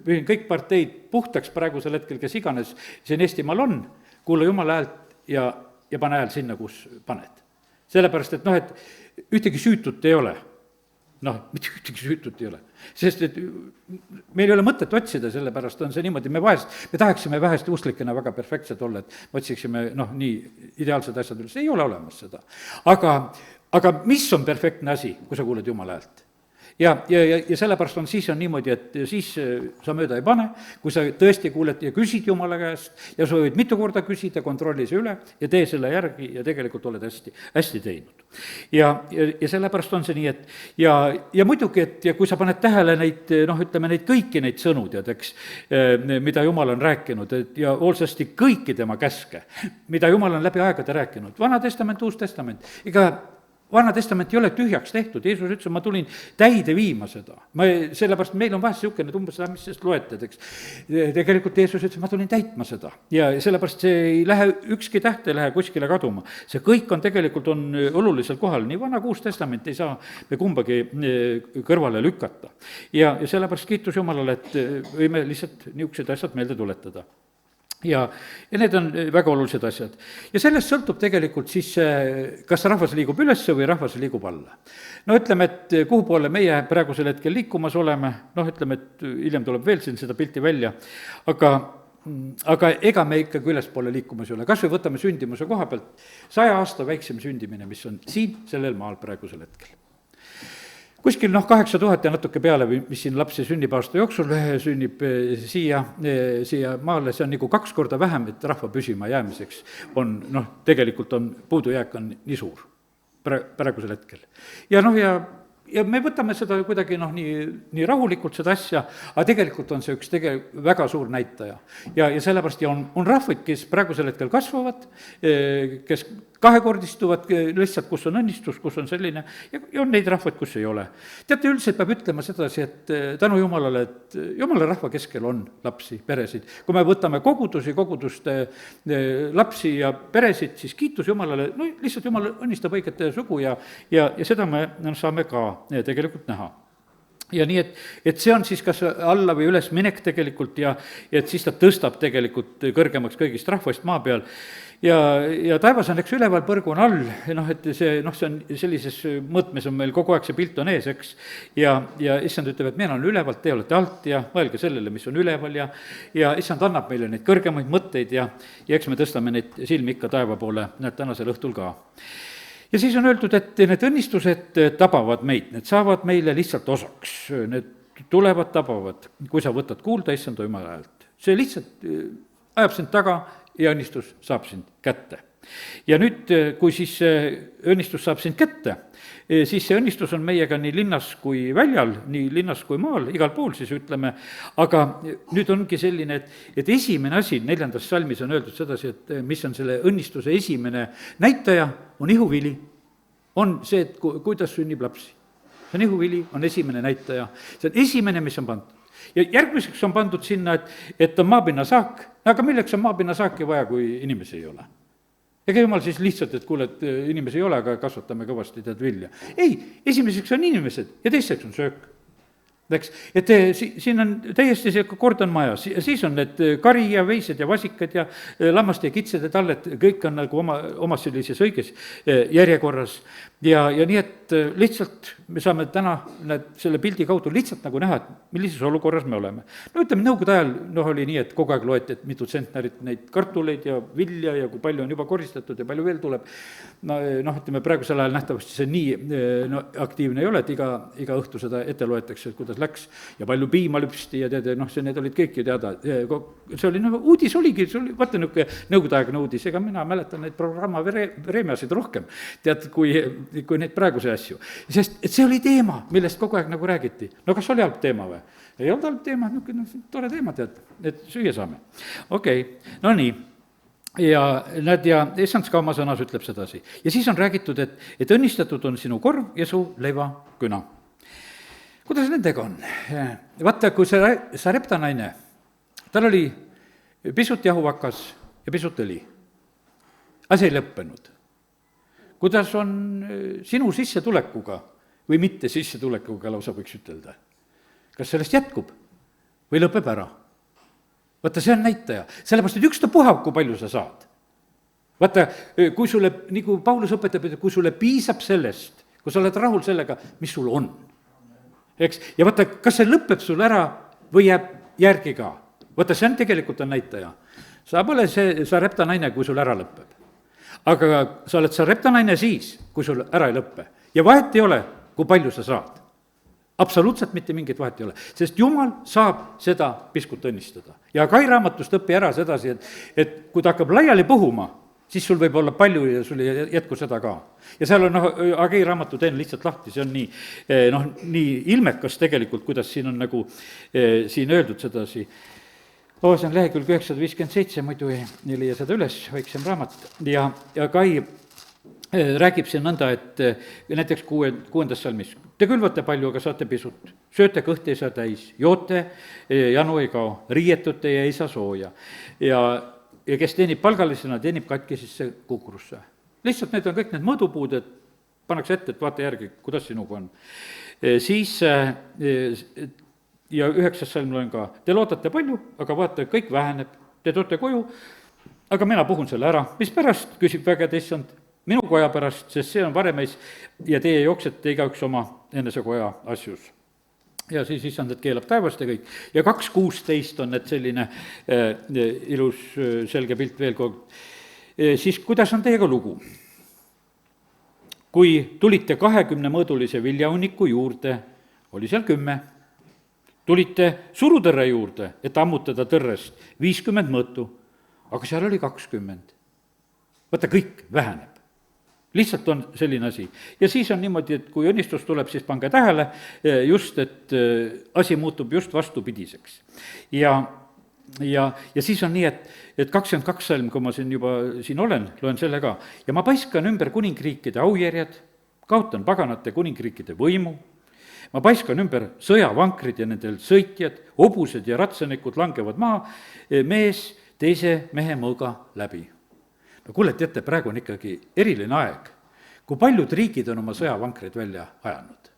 pühin kõik parteid puhtaks praegusel hetkel, kes iganes siin Eestimaal on, kuula Jumala häält ja pane hääl sinna, kus paned. Sellepärast, et et ühtegi süütut ei ole. Mitte ühtegi süütut ei ole. Sest et meil ei ole mõtet otsida, sellepärast on see niimoodi, me tahaksime vähest usklikena väga perfektsed olla, et me otsiksime nii ideaalsed asjad üles, ei ole olemas seda. Aga mis on perfektne asi, kui sa kuuled Jumala häält? Ja sellepärast siis on niimoodi, et siis sa mööda ei pane, kui sa tõesti kuuled ja küsid Jumala käest ja sa võid mitu korda küsida, kontrolli see üle ja tee selle järgi ja tegelikult oled hästi teinud. Ja sellepärast on see nii, et ja muidugi, et ja kui sa paned tähele neid, ütleme neid kõiki neid sõnu, eks, mida Jumal on rääkinud, ja hoolsasti kõiki tema käske, mida Jumal on läbi aegade rääkinud, Vana Testament, Uus Testament, Vana Testament ei ole tühjaks tehtud, Jeesus ütles, ma tulin täide viima seda. Sellepärast meil on vahest niisugune, et umbes mis sest loeted, eks. Tegelikult Jeesus ütles, ma tulin täitma seda. Ja sellepärast see ei lähe, ükski täht ei lähe kuskile kaduma. See kõik on tegelikult olulisel kohal, nii Vana kui Uus Testament ei saa me kumbagi kõrvale lükata. Ja sellepärast kiitus Jumalale, et võime lihtsalt niisugused asjad meelde tuletada. Ja need on väga olulised asjad. Ja sellest sõltub tegelikult siis, kas rahvas liigub üles või rahvas liigub alla. Ütleme, et kuhu poole meie praegusel hetkel liikumas oleme, ütleme, et hiljem tuleb veel siin seda pilti välja, aga ega me ikkagi ülespoole liikumas ei ole. Kas või võtame sündimuse koha pealt, 100 aasta väiksem sündimine, mis on siin sellel maal praegusel hetkel. kuskil 8000 ja natuke peale, mis siin lapsi sünnib aasta jooksul, sünnib siia maale, see on nagu 2 korda vähem, et rahva püsima jäämiseks on tegelikult on puudujääk on nii suur praegusel hetkel. Ja me võtame seda kuidagi nii rahulikult seda asja, aga tegelikult on see üks väga suur näitaja. Ja sellepärast on rahvaid, kes praegusel hetkel kasvavad, kes kahekordistuvad lihtsalt, kus on õnnistus, kus on selline, ja on neid rahvaid, kus ei ole. Teate, üldiselt peab ütlema sedasi, et tänu Jumalale, et Jumala rahva keskel on lapsi, peresid. Kui me võtame koguduste lapsi ja peresid, siis kiitus Jumalale, lihtsalt Jumal õnnistab õigete sugu ja seda me saame ka tegelikult näha. Ja nii, et see on siis kas alla või üles minek tegelikult ja et siis ta tõstab tegelikult kõrgemaks kõigist rahvast maa peal. Ja taevas on, eks, üleval, põrgu on all, et see on sellises mõõtmes on meil kogu aeg see pilt on ees, eks, ja issand ütleb, et mina olen ülevalt, te olete alt ja mõelge sellele, mis on üleval ja issand annab meile neid kõrgemaid mõtteid ja eks me tõstame neid silmi ikka taeva poole, tänasel õhtul ka. Ja siis on öeldud, et need õnnistused tabavad meid, need saavad meile lihtsalt osaks, need tulevad, tabavad, kui sa võtad kuulda issand Jumala häält. See lihtsalt ajab sind taga ja õnnistus saab sind kätte. Ja nüüd, kui siis õnnistus saab sind kätte, siis see õnnistus on meiega nii linnas kui väljal, nii linnas kui maal, igal pool siis ütleme, aga nüüd ongi selline, et esimene asi, 4. salmis on öeldud sedasi, et mis on selle õnnistuse esimene näitaja, on ihuvili. On see, et kuidas sünnib lapsi. See on ihuvili, on esimene näitaja. See on esimene, mis on pandud. Ja järgmiseks on pandud sinna, et on maapinnasaak, aga milleks on maapinnasaaki vaja, kui inimesi ei ole? Ega Jumal siis lihtsalt, et kuule, et inimesi ei ole, aga kasvatame kõvasti tead vilja. Ei, esimeseks on inimesed ja teiseks on söök. Läks, et siin on täiesti see kord on majas, siis on need kari ja veised ja vasikad ja lammaste ja kitsed ja talled, kõik on nagu oma sellises õiges järjekorras. Ja nii, et lihtsalt me saame täna selle pildi kaudu lihtsalt nagu näha, et millises olukorras me oleme. Ütleme, nõukogude ajal oli nii, et kogu aeg loeti, et mitu tsentnerit neid kartuleid ja vilja ja kui palju on juba koristatud ja palju veel tuleb. Ütleme, praegusel ajal nähtavasti see nii aktiivne ei ole, et iga õhtu seda ette loetakse, et kuidas läks ja palju piima lüpsti ja tead, need olid kõik ju teada. See oli, uudis oligi, vaata nõukogude aegne uudis, ega mina mäletan neid programma Vremjasid rohkem, tead, kui neid praeguse asju. Sest et see oli teema, millest kogu aeg nagu räägiti. Kas oli halb teema või? Ei olnud halb teema, tore teema, tead, et süüa saame. Okei, no nii. Ja issand ka oma sõnas ütleb sedasi. Ja siis on räägitud, et õnnistatud on sinu korv ja su leivaküna. Kuidas nendega on? Vaata, kui Sarepta naine, tal oli pisut jahuvakas ja pisut õli. Asi ei lõppenud. Kuidas on sinu sissetulekuga või mitte sissetulekuga, lausa võiks ütelda? Kas sellest jätkub või lõpeb ära? Vaata, see on näitaja. Sellepärast, et ükstapuha, kui palju sa saad. Vaata, kui sulle, nagu Paulus õpetab, kui sulle piisab sellest, kui sa oled rahul sellega, mis sul on. Eks? Ja vaata, kas see lõpeb sul ära või jääb järgi ka? Vaata, see on tegelikult on näitaja. Sa pole see Sarepta naine, kui sul ära lõpeb. Aga sa oled Sarepta naine siis, kui sul ära ei lõppe. Ja vahet ei ole, kui palju sa saad. Absoluutselt mitte mingit vahet ei ole. Sest Jumal saab seda piskut õnnistada. Ja Kai raamatust õpi ära sedasi, et kui ta hakkab laiali puhuma, siis sul võib olla palju ja sul ei jätku seda ka. Ja seal on, Agei raamatu teen lihtsalt lahti, see on nii ilmekas tegelikult, kuidas siin on nagu siin öeldud sedasi. See on lehekülg 957, muidu ei leia seda üles, väiksem raamat. Ja Kai räägib siin nõnda, et näiteks 6. salmis, te külvate palju, aga saate pisut, sööte kõht ei saa täis, joote, janu ei kao, riietute ja ei saa sooja. Ja kes teenib palgalisena, teenib katkisisse kukrusse. Lihtsalt need on kõik need mõõdupuud, et pannakse ette, et vaata järgi, kuidas sinuga on. Siis, ja 9. salm loen ka, te loodate palju, aga vaata, kõik väheneb, te toote koju, aga mina puhun selle ära. Mis pärast, küsib vägede issand, minu koja pärast, sest see on varemeis ja teie jooksete igaüks oma enese koja asjus. Ja siis issand, et keelab taevast ja kõik. Ja 2.16 on need selline ilus selge pilt veel kord. Siis kuidas on teiega lugu? kui tulite 20-mõõdulise viljahunniku juurde, oli seal 10. tulite surutõrre juurde, et ammutada tõrrest 50 mõõtu, aga seal oli 20. vaata, kõik väheneb. Lihtsalt on selline asi. Ja siis on niimoodi, et kui õnnistus tuleb, siis pange tähele just, et asi muutub just vastupidiseks. Ja siis on nii, et 22 salm, kui ma siin olen, loen selle ka. Ja ma paiskan ümber kuningriikide aujärjed, kaotan paganate kuningriikide võimu, ma paiskan ümber sõjavankrid ja nendel sõitjad, hobused ja ratsanikud langevad maha, mees teise mehe mõõga läbi. No kuule, teate, praegu on ikkagi eriline aeg, kui paljud riigid on oma sõjavankreid välja ajanud.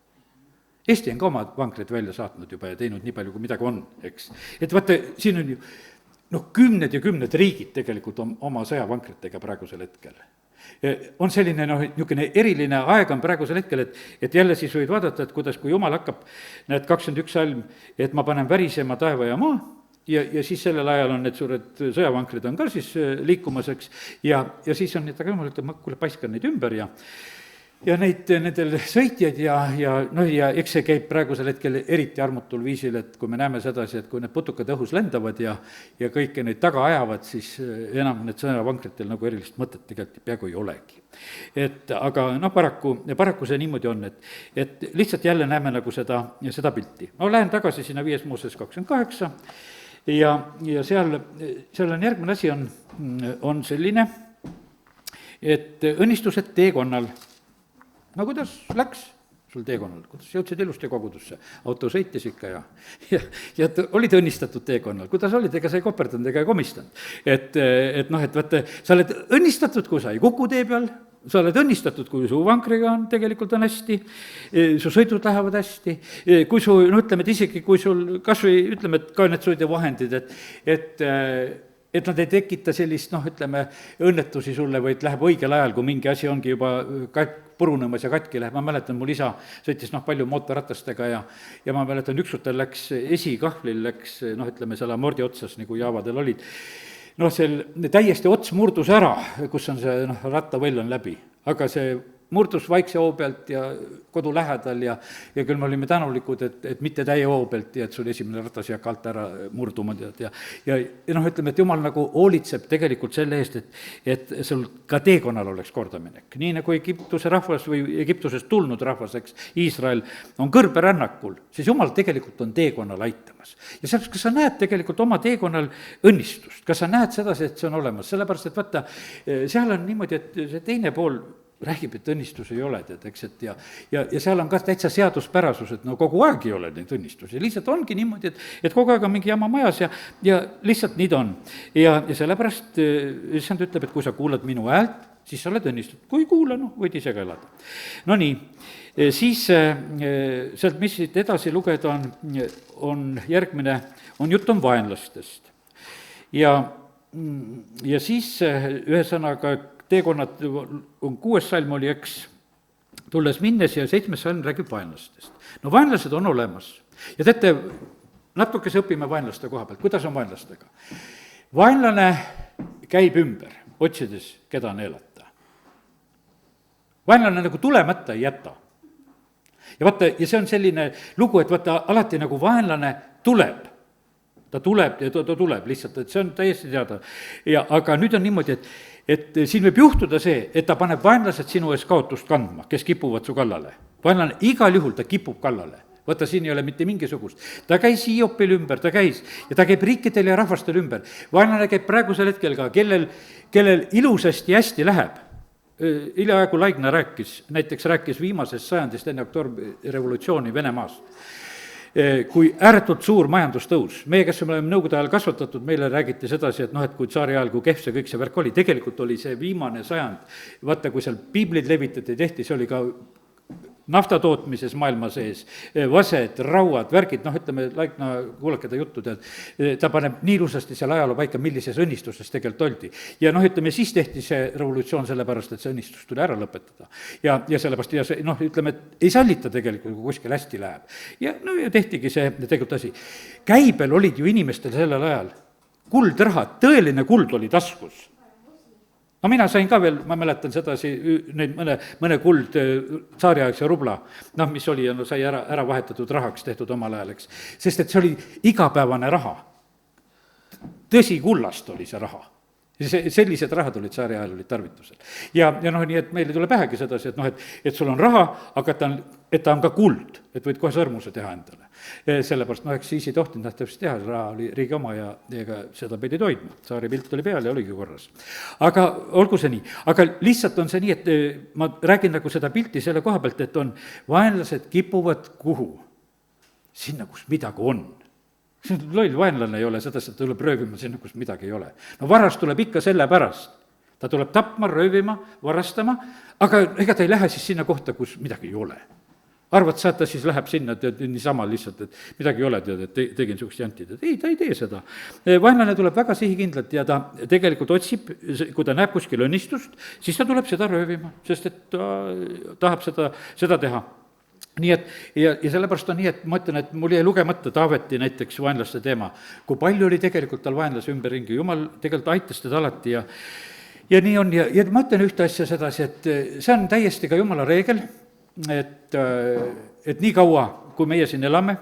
Eesti on ka oma vankreid välja saatnud juba ja teinud nii palju, kui midagi on, eks. Et vaata, siin on ju kümned ja kümned riigid tegelikult on oma sõjavankritega praegusel hetkel. On selline niisugune eriline aeg on praegusel hetkel, et jälle siis võid vaadata, et kuidas, kui Jumal hakkab, näed 21 salm, et ma panen värisema taeva ja maa, ja siis sellel ajal on need suured sõjavankrid on ka siis liikumas, eks, ja siis on need, aga Jumal ütleb, ma kuule paiskan neid ümber ja nendel sõitjaid ja eks see käib praegusel hetkel eriti armutul viisil, et kui me näeme sedasi, et kui need putukad õhus lendavad ja kõike neid taga ajavad, siis enam need sõjavankritel nagu erilist mõtet tegelikult peaaegu ei olegi. Et aga paraku see niimoodi on, et lihtsalt jälle näeme nagu seda pilti. Ma lähen tagasi sinna 5. Mooses 28 ja seal on järgmine asi on selline, et õnnistused teekonnal. No kuidas läks sul teekonnal, kuidas jõudsid ilusti kogudusse, auto sõitis ikka ja olid õnnistatud teekonnal, kuidas olid, ega sa ei koperdanud ega ei komistanud. Et vaata, sa oled õnnistatud, kui sa ei kuku tee peal, sa oled õnnistatud, kui su vankriga on tegelikult on hästi, su sõidud lähevad hästi, kui su, ütleme, et isegi kui sul kas või ütleme, et ka need sõiduvahendid, et nad ei tekita sellist, ütleme, õnnetusi sulle, vaid läheb õigel ajal, kui mingi asi ongi juba purunemas ja katki läheb. Ma mäletan, mul isa sõitis palju mootorratastega ja ma mäletan, üksutel läks esikahvlil läks, ütleme, seal amordi otsas, nagu jaavadel olid. Seal täiesti ots murdus ära, kus on see rattavõll on läbi, aga see murdus vaikse hoo pealt ja kodu lähedal ja küll me olime tänulikud, et mitte täie hoo pealt ja et sul esimene ratas ei hakka alt ära murduma, tead, ja ütleme, et Jumal nagu hoolitseb tegelikult selle eest, et sul ka teekonnal oleks kordaminek. Nii nagu Egiptuse rahvas või Egiptusest tulnud rahvas, eks, Iisrael on kõrberännakul, siis Jumal tegelikult on teekonnal aitamas. Ja sellepärast, kas sa näed tegelikult oma teekonnal õnnistust, kas sa näed sedasi, et see on olemas, sellepärast, et vaata, seal on niimoodi, et see teine pool räägib, et õnnistus ei ole, tead, eks, et ja seal on ka täitsa seaduspärasus, et kogu aeg ei ole neid õnnistusi, lihtsalt ongi niimoodi, et kogu aeg on mingi jama majas ja lihtsalt nii ta on. Ja sellepärast issand ütleb, et kui sa kuulad minu häält, siis sa oled õnnistatud, kui ei kuula, võid ise ka elada. No nii, siis sealt, mis siit edasi lugeda on järgmine, on jutt on vaenlastest. Ja siis ühesõnaga teekonnad on 6. salm oli, eks, tulles minnes ja 7. salm räägib vaenlastest. No vaenlased on olemas. Ja teate, natuke õpime vaenlaste koha pealt, kuidas on vaenlastega. Vaenlane käib ümber, otsides, keda neelata. Vaenlane nagu tulemata ei jäta. Ja vaata, ja see on selline lugu, et vaata, alati nagu vaenlane tuleb. Ta tuleb ja ta tuleb lihtsalt, et see on täiesti teada. Aga nüüd on niimoodi, et siin võib juhtuda see, et ta paneb vaenlased sinu ees kaotust kandma, kes kipuvad su kallale. Vaenlane igal juhul ta kipub kallale. Vaata, siin ei ole mitte mingisugust. Ta käis Hiopil ümber, ta käis ja ta käib riikidel ja rahvastel ümber. Vaenlane käib praegusel hetkel ka, kellel ilusasti hästi läheb. Hiljaaegu Laigna rääkis viimasest sajandist enne oktoobrirevolutsiooni Venemaast. Kui ääretult suur majandustõus, meie, kes me oleme nõukogude ajal kasvatatud, meile räägiti sedasi, et kui tsaari ajal, kui kehv see kõik see värk oli, tegelikult oli see viimane sajand, vaata, kui seal piiblid levitati, tehti, see oli ka naftatootmises maailma sees, vased, rauad, värgid, ütleme, Laikna, kuulake ta juttu, ta paneb nii ilusasti seal ajaloo paika, millises õnnistuses tegelikult oldi. Ja ütleme, siis tehti see revolutsioon sellepärast, et see õnnistus tuli ära lõpetada. Ja sellepärast, ja see, ütleme, et ei sallita tegelikult, kui kuskil hästi läheb. Ja tehtigi see tegelikult asi. Käibel olid ju inimestel sellel ajal kuldrahad, tõeline kuld oli taskus. no mina sain ka veel, ma mäletan sedasi, neid mõne kuld tsaariaegse rubla, noh, mis oli ja no sai ära vahetatud rahaks tehtud omal ajal, eks. sest et see oli igapäevane raha. Tõsi, kullast oli see raha. Sellised rahad olid tsaari ajal olid tarvitusel. Ja noh, nii et meile tuleb pähegi sedasi, et noh, et sul on raha, aga et ta on ka kuld, et võid kohe sõrmuse teha endale. Sellepärast, noh, eks siis ei tohtinud nähtavasti teha, raha oli riigi oma ja ega seda pidi toidma. Tsaari pilt oli peal ja oligi korras. Aga olgu see nii, aga lihtsalt on see nii, et ma räägin nagu seda pilti selle koha pealt, et on vaenlased kipuvad kuhu? Sinna, kus midagi on. See loll vaenlane ei ole sedasi, et ta tuleb röövima sinna, kus midagi ei ole. No varas tuleb ikka selle pärast. Ta tuleb tapma, röövima, varastama, aga ega ta ei lähe siis sinna kohta, kus midagi ei ole. Arvad sa, et ta siis läheb sinna, tead, niisama lihtsalt, et midagi ei ole, tead, et tegin niisugust jantid, et ei, ta ei tee seda. Vaenlane tuleb väga sihikindlalt ja ta tegelikult otsib, kui ta näeb kuskil õnnistust, siis ta tuleb seda röövima, sest et ta tahab seda teha. Nii et, ja sellepärast on nii, et ma ütlen, et mul jäi lugemata Taaveti näiteks vaenlaste teema, kui palju oli tegelikult tal vaenlase ümberringi, jumal tegelikult aitas teda alati ja nii on ja ma ütlen ühte asja sedasi, et see on täiesti ka jumala reegel, et nii kaua, kui meie siin elame,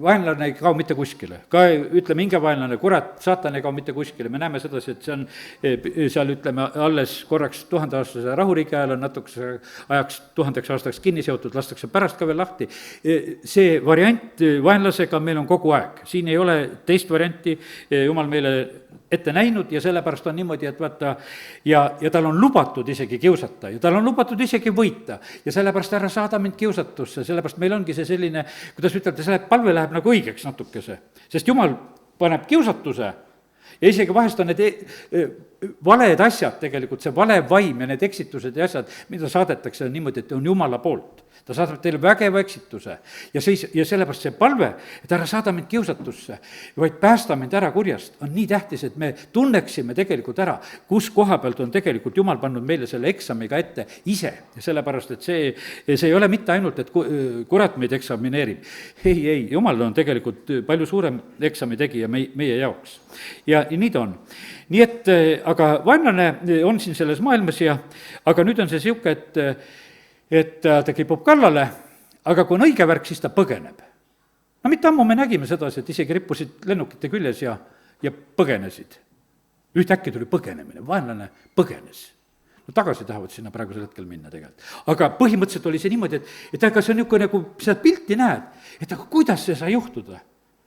vaenlane ei kao mitte kuskile, ka ütleme, hingevaenlane, kurat, saatan ei kao mitte kuskile, me näeme sedasi, et see on seal, ütleme, alles korraks 1000-aastase rahuriigi ajal on natukese ajaks 1000 aastaks kinni seotud, lastakse pärast ka veel lahti. See variant vaenlasega meil on kogu aeg, siin ei ole teist varianti, jumal meile ette näinud ja sellepärast on niimoodi, et vaata, ja tal on lubatud isegi kiusata ja tal on lubatud isegi võita ja sellepärast ära saada mind kiusatusse, sellepärast meil ongi see selline, kuidas ütelda, see palve läheb nagu õigeks natukese, sest jumal paneb kiusatuse ja isegi vahest on need valed asjad tegelikult, see vale vaim ja need eksitused ja asjad, mida saadetakse niimoodi, et on jumala poolt. Ta saadab teile vägeva eksituse ja sellepärast see palve, et ära saada mind kiusatusse, vaid päästa mind ära kurjast, on nii tähtis, et me tunneksime tegelikult ära, kus koha pealt on tegelikult Jumal pannud meile selle eksamiga ette ise. Ja sellepärast, et see ei ole mitte ainult, et kurat meid eksamineerib. Ei, Jumal on tegelikult palju suurem eksami tegija meie jaoks. Ja nii ta on. Nii et, aga vaenlane on siin selles maailmas aga nüüd on see siuke, et ta kipub kallale, aga kui on õige värk, siis ta põgeneb. No mitte ammu me nägime sedasi, et isegi rippusid lennukite küljes ja põgenesid. Ühtäkki tuli põgenemine, vaenlane põgenes. No tagasi tahavad sinna praegusel hetkel minna tegelikult. Aga põhimõtteliselt oli see niimoodi, et aga see on niisugune, nagu seda pilti näed, et aga kuidas see sai juhtuda?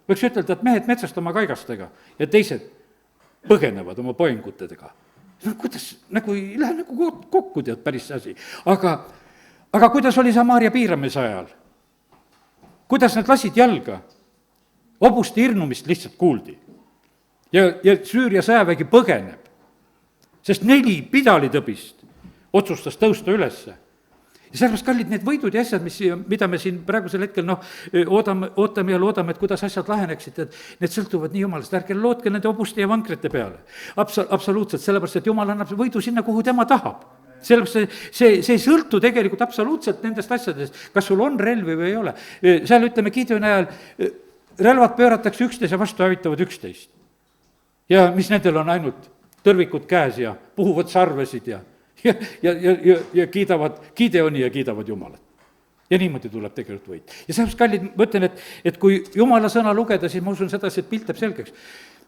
Võiks ütelda, et mehed metsast oma kaigastega ja teised põgenevad oma poengutedega. No kuidas, nagu ei lähe nagu kokku, tead, päris asi. Aga kuidas oli Samaaria piiramise ajal? Kuidas nad lasid jalga? Hobuste hirnumist lihtsalt kuuldi. Ja Süüria sõjavägi põgeneb, sest 4 pidalitõbist otsustas tõusta ülesse. Ja sellepärast, kallid, need võidud ja asjad, mida me siin praegusel hetkel ootame ja loodame, et kuidas asjad laheneksid, et need sõltuvad nii jumalast, ärge lootke nende hobuste ja vankrite peale. Absoluutselt, sellepärast, et Jumal annab võidu sinna, kuhu tema tahab. Sellepärast see ei sõltu tegelikult absoluutselt nendest asjadest, kas sul on relvi või ei ole. Seal, ütleme, Gideoni ajal relvad pööratakse üksteise vastu, hävitavad 11. Ja mis nendel on ainult tõrvikud käes ja puhuvad sarvesid ja kiidavad Gideoni ja kiidavad Jumalat. Ja niimoodi tuleb tegelikult võit. Ja sellepärast, kallid, ma ütlen, et kui Jumala sõna lugeda, siis ma usun sedasi, et pilt läheb selgeks.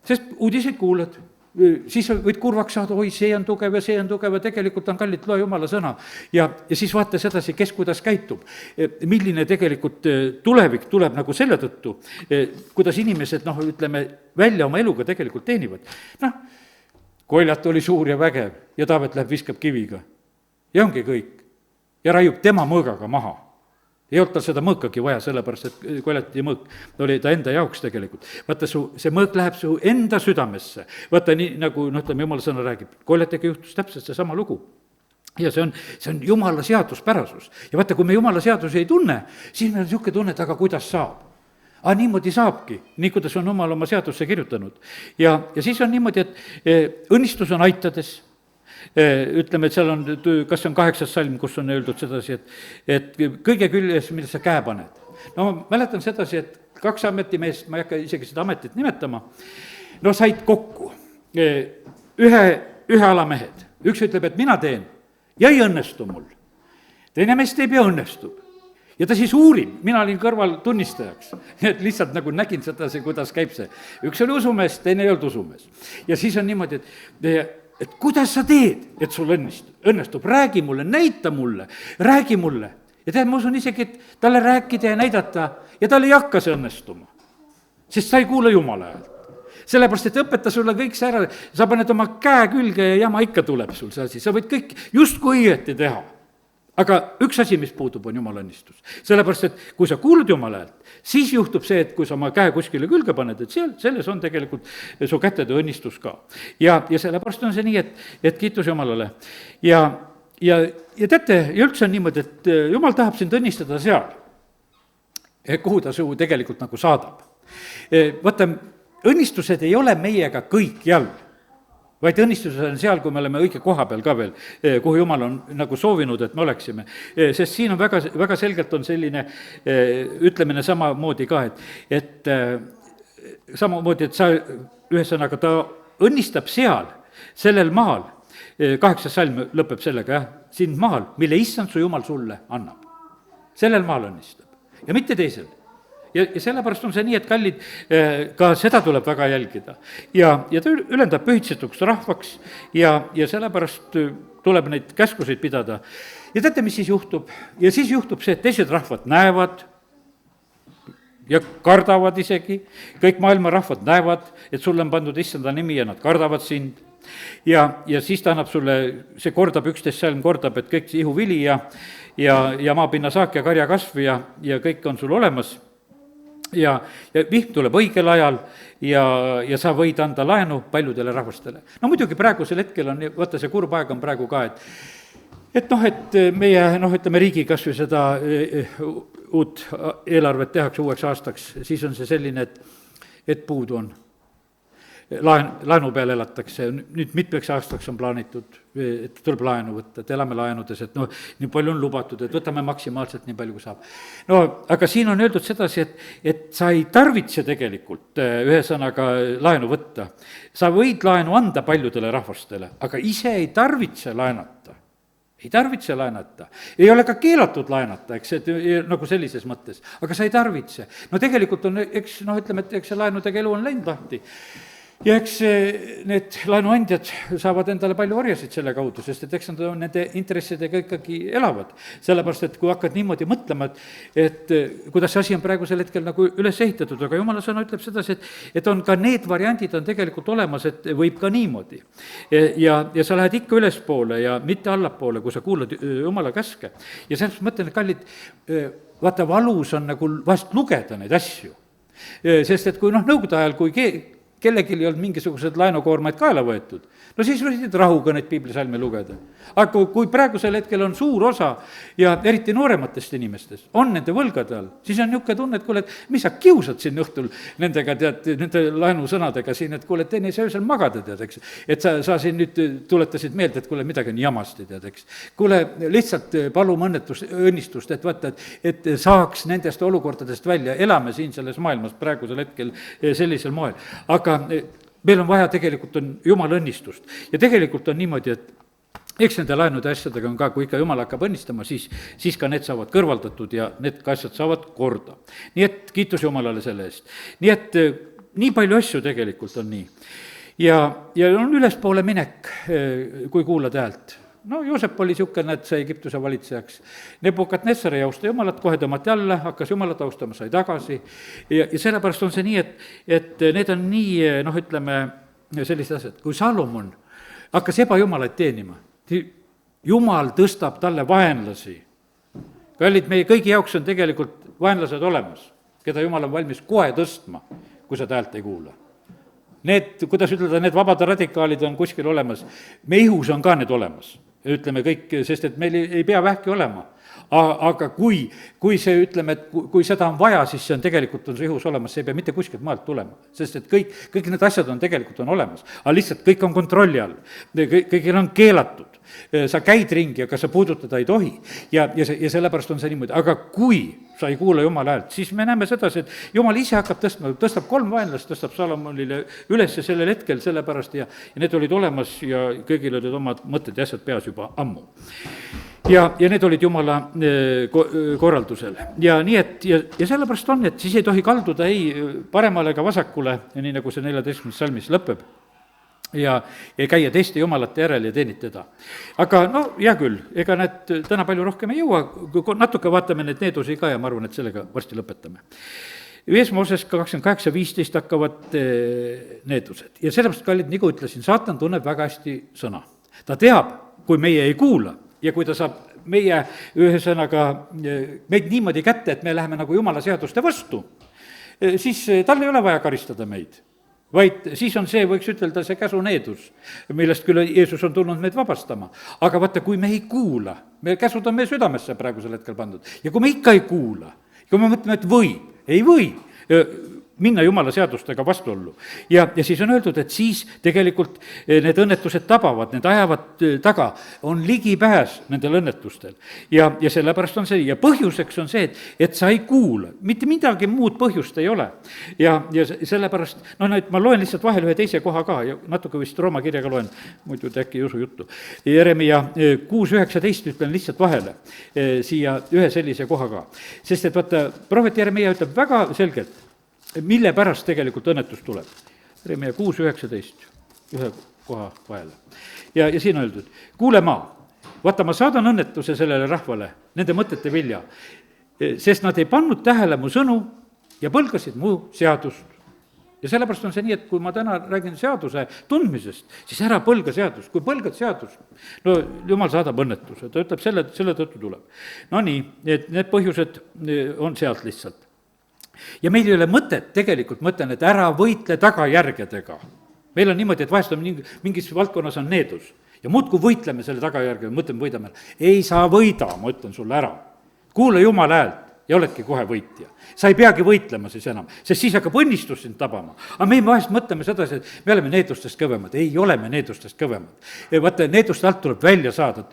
Sest uudiseid kuuled, siis võid kurvaks saada, oi, see on tugev ja tegelikult on kallid, loe Jumala sõna. Ja siis vaata sedasi, kes kuidas käitub, milline tegelikult tulevik tuleb nagu selle tõttu, kuidas inimesed, ütleme, välja oma eluga tegelikult teenivad. Koljat oli suur ja vägev ja Taavet läheb, viskab kiviga. Ja ongi kõik. Ja raiub tema mõõgaga maha. Ei olnud tal seda mõõkagi vaja, sellepärast, et Koljati mõõk oli ta enda jaoks tegelikult. Vaata, see mõõk läheb su enda südamesse. Vaata, nii nagu, ütleme, Jumala sõna räägib. Koljatiga juhtus täpselt see sama lugu. Ja see on Jumala seaduspärasus. Ja vaata, kui me Jumala seadusi ei tunne, siis meil on niisugune tunne, et aga kuidas saab. Niimoodi saabki, nii kuidas on Jumal oma seadusse kirjutanud. Ja siis on niimoodi, et õnnistus on aitades, ütleme, et seal on, kas see on 8. salm, kus on öeldud sedasi, et kõige küljes, mida sa käe paned. No ma mäletan sedasi, et 2 ametimeest, ma ei hakka isegi seda ametit nimetama, said kokku ühe alamehed. üks ütleb, et mina teen ja ei õnnestu mul. teine mees teeb ja õnnestub. ja ta siis uurib, mina olin kõrval tunnistajaks, nii et lihtsalt nagu nägin sedasi, kuidas käib see. üks oli usumees, teine ei olnud usumees. ja siis on niimoodi, et kuidas sa teed, et sul õnnestub, räägi mulle, näita mulle, räägi mulle. ja tead, ma usun isegi, et talle rääkida ja näidata ja tal ei hakka see õnnestuma, sest sa ei kuule Jumala häält. sellepärast, et õpeta sulle kõik see ära, sa paned oma käe külge ja jama ikka tuleb sul see asi, sa võid kõik justkui õieti teha. aga üks asi, mis puudub, on Jumala õnnistus. sellepärast, et kui sa kuulad Jumala häält, siis juhtub see, et kui sa oma käe kuskile külge paned, et selles on tegelikult su kätede õnnistus ka. ja sellepärast on see nii, et kiitus Jumalale. ja teate, ja üldse on niimoodi, et Jumal tahab sind õnnistada seal, kuhu ta su tegelikult nagu saadab. Vaata, õnnistused ei ole meiega kõikjal, vaid õnnistused on seal, kui me oleme õige koha peal ka veel, kuhu Jumal on nagu soovinud, et me oleksime. Sest siin on väga, väga selgelt on selline ütlemine samamoodi ka, et samamoodi, et sa, ühesõnaga, ta õnnistab seal, sellel maal, 8. salm lõpeb sellega, jah, sind maal, mille issand su Jumal sulle annab. sellel maal õnnistab ja mitte teisel. ja sellepärast on see nii, et kallid, ka seda tuleb väga jälgida. ja ta ülendab pühitsetuks rahvaks ja sellepärast tuleb neid käskuseid pidada. ja teate, mis siis juhtub? ja siis juhtub see, et teised rahvad näevad ja kardavad isegi, kõik maailma rahvad näevad, et sulle on pandud issanda nimi ja nad kardavad sind. ja siis ta annab sulle, see kordab, 11 salm kordab, et kõik ihuvili ja maapinna saak ja karjakasv ja kõik on sul olemas. ja vihm tuleb õigel ajal ja sa võid anda laenu paljudele rahvastele. no muidugi praegusel hetkel on, vaata, see kurb aeg on praegu ka, et meie, ütleme, riigi kas või seda uut eelarvet tehakse uueks aastaks, siis on see selline, et puudu on. Laenu peale elatakse, nüüd mitmeks aastaks on plaanitud, et tuleb laenu võtta, et elame laenudes, et nii palju on lubatud, et võtame maksimaalselt nii palju, kui saab. Aga siin on öeldud sedasi, et sa ei tarvitse tegelikult ühesõnaga laenu võtta. Sa võid laenu anda paljudele rahvastele, aga ise ei tarvitse laenata. Ei tarvitse laenata, ei ole ka keelatud laenata, eks, et nagu sellises mõttes, aga sa ei tarvitse. Tegelikult on, eks, ütleme, et eks see laenudega elu on läinud lahti. ja eks need laenuandjad saavad endale palju orjasid selle kaudu, sest et eks nad nende intressidega ikkagi elavad. sellepärast, et kui hakkad niimoodi mõtlema, et kuidas see asi on praegusel hetkel nagu üles ehitatud, aga jumala sõna ütleb sedasi, et on ka need variandid on tegelikult olemas, et võib ka niimoodi. Ja sa lähed ikka ülespoole ja mitte allapoole, kui sa kuulad jumala käske. Ja selles mõtlen, et kallid, vaata, valus on nagu vahest lugeda neid asju. Sest et kui nõukogude ajal, kui kellelgi ei olnud mingisugused laenukoormaid kaela võetud, no siis võisid rahuga neid piiblisalme lugeda. Aga kui praegusel hetkel on suur osa ja eriti noorematest inimestest on nende võlgade all, siis on niisugune tunne, et kuule, et mis sa kiusad siin õhtul nendega, tead, nende laenusõnadega siin, et kuule, et teine ei saa öösel magada, tead, eks. Et sa siin nüüd tuletasid meelde, et kuule, midagi on jamasti, tead, eks. Kuule, lihtsalt palume õnnistust, et vaata, et saaks nendest olukordadest välja, elame siin selles maailmas praegusel hetkel sellisel moel. Aga meil on vaja, tegelikult on Jumala õnnistust. Ja tegelikult on niimoodi, et eks nende laenude asjadega on ka, kui ikka Jumal hakkab õnnistama, siis ka need saavad kõrvaldatud ja need ka asjad saavad korda. Nii et kiitus Jumalale selle eest. Nii et nii palju asju tegelikult on nii. Ja on ülespoole minek, kui kuulad häält. Joosep oli niisugune, et sai Egiptuse valitsejaks. Nebukadnessar ei austa Jumalat, kohe tõmmati alla, hakkas Jumalat austama, sai tagasi. Ja sellepärast on see nii, et need on nii, ütleme, sellised asjad. Kui Salomon hakkas ebajumalaid teenima, Jumal tõstab talle vaenlasi. Kallid, meie kõigi jaoks on tegelikult vaenlased olemas, keda Jumal on valmis kohe tõstma, kui seda häält ei kuula. Need, kuidas ütelda, need vabad radikaalid on kuskil olemas, me ihus on ka need olemas, ütleme kõik, sest et meil ei pea vähki olema. Aga kui see, ütleme, et kui seda on vaja, siis see on tegelikult on see ihus olemas, see ei pea mitte kuskilt maalt tulema, sest et kõik need asjad on tegelikult on olemas, aga lihtsalt kõik on kontrolli all, kõigil on keelatud. sa käid ringi, aga sa puudutada ei tohi. ja sellepärast on see niimoodi, aga kui sa ei kuula Jumala häält, siis me näeme sedasi, et Jumal ise hakkab tõstab 3 vaenlast, tõstab Salomonile üles sellel hetkel sellepärast ja need olid olemas ja kõigil olid omad mõtted ja asjad peas juba ammu. Ja need olid Jumala korraldusel ja nii, et ja sellepärast on, et siis ei tohi kalduda ei paremale ega vasakule, nii nagu see 14. salmis lõpeb. Ja käia teiste jumalate järel ja teenitada. Aga no hea küll, ega need täna palju rohkem ei jõua, natuke vaatame neid needusi ka ja ma arvan, et sellega varsti lõpetame. 1 Mooses 28:15 hakkavad needused ja sellepärast, kallid, nagu ütlesin, saatan tunneb väga hästi sõna. Ta teab, kui meie ei kuula ja kui ta saab meie ühesõnaga meid niimoodi kätte, et me läheme nagu Jumala seaduste vastu, siis tal ei ole vaja karistada meid. Vaid siis on see, võiks ütelda, see käsuneedus, millest küll Jeesus on tulnud meid vabastama. Aga vaata, kui me ei kuula, me käsud on meie südamesse praegusel hetkel pandud, ja kui me ikka ei kuula, kui me mõtleme, et ei või minna Jumala seadustega vastuollu. Ja siis on öeldud, et siis tegelikult need õnnetused tabavad, need ajavad taga, on ligipääs nendel õnnetustel. Ja sellepärast on see, ja põhjuseks on see, et sa ei kuula, mitte midagi muud põhjust ei ole. Ja sellepärast, ma loen lihtsalt vahel ühe teise koha ka, ja natuke vist Rooma kirjaga loen, muidu te äkki ei usu juttu. Jeremia 6:19 ütlen lihtsalt vahele siia ühe sellise koha ka. Sest et vaata, prohvet Jeremia ütleb väga selgelt, mille pärast tegelikult õnnetus tuleb. Jeremia 6:19, ühe koha vahele. Ja siin on öeldud, kuule maa, vaata, ma saadan õnnetuse sellele rahvale, nende mõtete vilja, sest nad ei pannud tähele mu sõnu ja põlgasid mu seadust. Ja sellepärast on see nii, et kui ma täna räägin seaduse tundmisest, siis ära põlga seadust. Kui põlgad seadust, no Jumal saadab õnnetuse, ta ütleb, selle tõttu tuleb. No nii, et need põhjused on sealt lihtsalt. Ja meil ei ole mõtet, tegelikult mõtlen, et ära võitle tagajärgedega. Meil on niimoodi, et vahest on mingis valdkonnas on needus ja muudkui võitleme selle tagajärgedega, mõtleme, võidame. Ei saa võida, ma ütlen sulle ära. Kuula Jumala häält ja oledki kohe võitja. Sa ei peagi võitlema siis enam, sest siis hakkab õnnistus sind tabama. Aga me vahest mõtleme sedasi, et me oleme needustest kõvemad. Ei ole me needustest kõvemad. Vaata, needuste alt tuleb välja saada.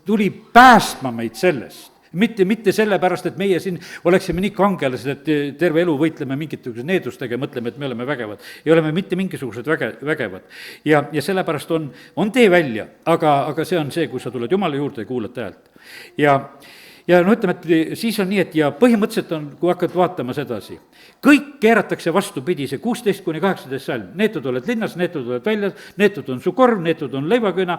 Tuli päästma meid sellest. Mitte sellepärast, et meie siin oleksime nii kangelased, et terve elu võitleme mingituguse needustega ja mõtleme, et me oleme vägevad. Ei oleme mitte mingisugused vägevad. Ja sellepärast on tee välja, aga see on see, kui sa tuled Jumala juurde ja kuulad häält. Ja no ütleme, et siis on nii, et ja põhimõtteliselt on, kui hakkad vaatama sedasi, kõik keeratakse vastupidi, see 16-18 salm, neetud oled linnas, neetud oled väljas, neetud on su korv, neetud on leivaküna,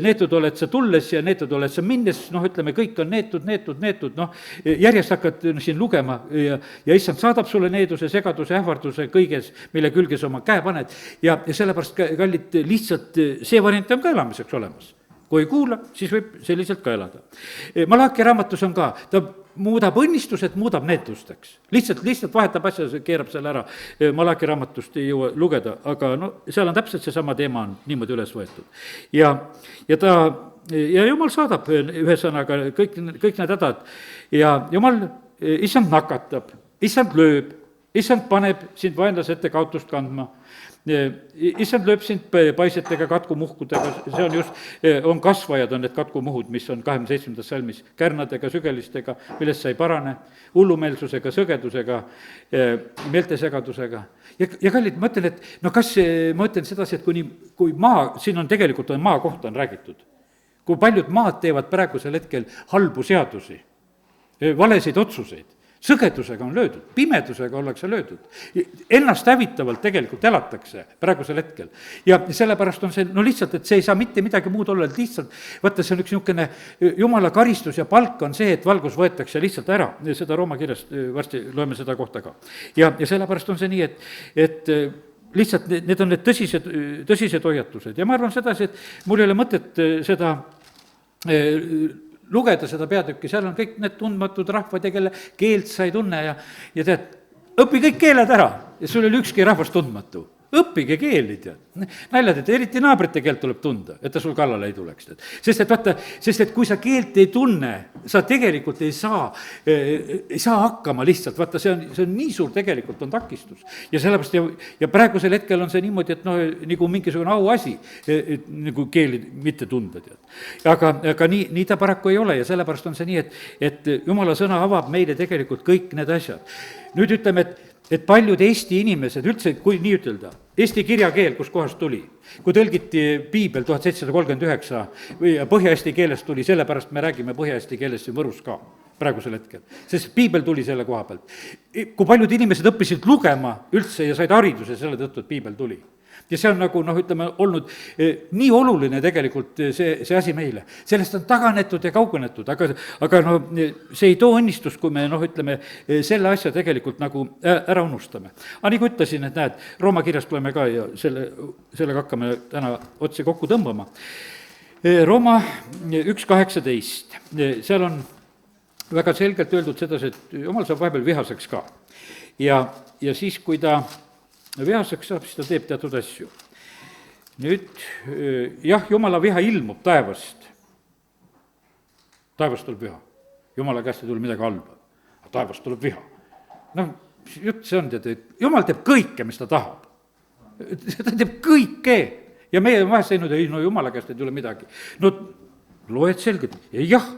neetud oled sa tulles ja neetud oled sa minnes, ütleme, kõik on neetud, järjest hakkad siin lugema ja issand saadab sulle needuse, segaduse, ähvarduse kõiges, mille külge sa oma käe paned ja sellepärast, kallid, lihtsalt see variant on ka elamiseks olemas. Kui ei kuula, siis võib selliselt ka elada. Malachi raamatus on ka, ta muudab õnnistused, muudab needusteks. Lihtsalt vahetab asja, keerab selle ära. Malachi raamatust ei jõua lugeda, aga seal on täpselt seesama teema on niimoodi üles võetud. Ja Jumal saadab ühesõnaga kõik need hädad ja Jumal, issand nakatab, issand lööb, issand paneb sind vaenlase ette kaotust kandma. Issand lööb sind paisetega, katkumuhkudega, see on just, on kasvajad, on need katkumuhud, mis on 27. salmis, kärnadega, sügelistega, millest sa ei parane, hullumeelsusega, sõgedusega, meeltesegadusega. Ja kallid, ma ütlen, et ma ütlen sedasi, et kui maa, siin on tegelikult maa kohta on räägitud, kui paljud maad teevad praegusel hetkel halbu seadusi, valesid otsuseid, sõgedusega on löödud, pimedusega ollakse löödud. Ennast hävitavalt tegelikult elatakse praegusel hetkel. Ja sellepärast on see, lihtsalt, et see ei saa mitte midagi muud olla, et lihtsalt, vaata, see on üks niisugune Jumala karistus ja palk on see, et valgus võetakse lihtsalt ära. Seda Rooma kirjast varsti loeme seda kohta ka. Ja sellepärast on see nii, et lihtsalt need on need tõsised hoiatused. Ja ma arvan sedasi, et mul ei ole mõtet seda lugeda seda peatükki, seal on kõik need tundmatud rahvad ja kelle keelt sa ei tunne ja tead, õpi kõik keeled ära ja sul oli ükski rahvas tundmatu. õppige keeli, tead. Naljad, et eriti naabrite keelt tuleb tunda, et ta sul kallale ei tuleks, tead. Sest et kui sa keelt ei tunne, sa tegelikult ei saa hakkama lihtsalt, vaata, see on nii suur tegelikult on takistus. Ja sellepärast ja praegusel hetkel on see niimoodi, et nagu mingisugune auasi, nagu keeli mitte tunda, tead. Aga nii ta paraku ei ole ja sellepärast on see nii, et jumala sõna avab meile tegelikult kõik need asjad. Nüüd ütleme, et paljud Eesti inimesed üldse, kui nii ütelda, eesti kirjakeel, kus kohast tuli, kui tõlgiti piibel 1739 või põhja-eesti keelest tuli, sellepärast me räägime põhja-eesti keeles siin Võrus ka praegusel hetkel, sest piibel tuli selle koha pealt. Kui paljud inimesed õppisid lugema üldse ja said hariduse selle tõttu, et piibel tuli. Ja see on nagu ütleme, olnud nii oluline tegelikult see asi meile. Sellest on taganetud ja kaugenetud, aga see ei too õnnistust, kui me ütleme, selle asja tegelikult nagu ära unustame. Aga nagu ütlesin, et näed, Rooma kirjast loeme ka ja sellega hakkame täna otsi kokku tõmbama. Rooma 1.18, seal on väga selgelt öeldud sedasi, et jumal saab vahepeal vihaseks ka. Ja siis, kui ta vihaseks saab, siis ta teeb teatud asju. Nüüd, jah, jumala viha ilmub taevast. Taevast tuleb viha. Jumala käest ei tule midagi halba. Taevast tuleb viha. Jutt see on, et jumal teeb kõike, mis ta tahab. Ta teeb kõike. Ja meie vahest teinud, jumala käest ei tule midagi. Loed selgelt. Jah.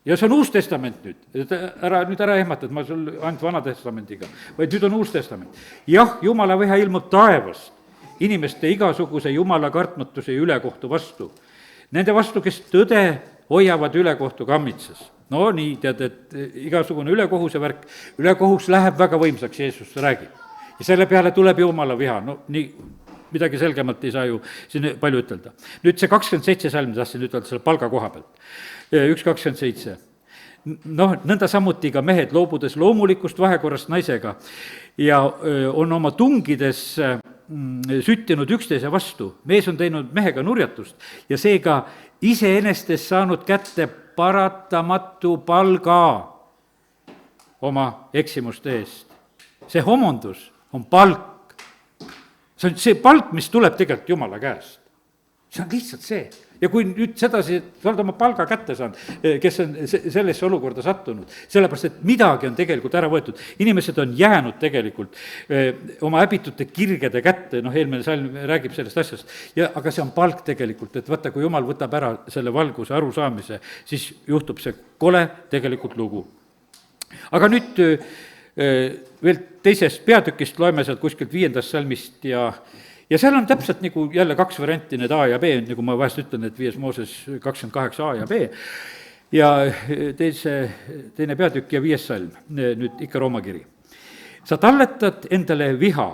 Ja see on Uus Testament nüüd, ära ehmata, et ma sul ainult Vana Testamendiga, vaid nüüd on Uus Testament. Jah, jumala viha ilmub taevast, inimeste igasuguse jumala kartmatuse ja ülekohtu vastu. Nende vastu, kes tõde hoiavad ülekohtu kammitsas. Nii, tead, et igasugune ülekohuse värk, ülekohus läheb väga võimsaks, Jeesus räägib. Ja selle peale tuleb jumala viha, nii midagi selgemalt ei saa ju siin palju ütelda. Nüüd see 27 salm, tahtsin ütelda selle palga koha pealt. 1.27. Nõnda samuti ka mehed, loobudes loomulikust vahekorrast naisega ja on oma tungides süttinud üksteise vastu. Mees on teinud mehega nurjatust ja seega iseenestes saanud kätte paratamatu palga oma eksimuste eest. See homondus on palk. See on see palk, mis tuleb tegelikult jumala käest. See on lihtsalt see. Ja kui nüüd sedasi, sa oled oma palga kätte saanud, kes on sellesse olukorda sattunud, sellepärast, et midagi on tegelikult ära võetud. Inimesed on jäänud tegelikult oma häbitute kirgede kätte, eelmine salm räägib sellest asjast, aga see on palk tegelikult, et vaata, kui jumal võtab ära selle valguse arusaamise, siis juhtub see kole tegelikult lugu. Aga nüüd veel teisest peatükist loeme sealt kuskilt 5. salmist ja seal on täpselt nagu jälle 2 varianti, need A ja B, nagu ma vahest ütlen, et 5. Mooses 28 A ja B, ja teine peatükk ja 5. salm, nüüd ikka Rooma kiri. Sa talletad endale viha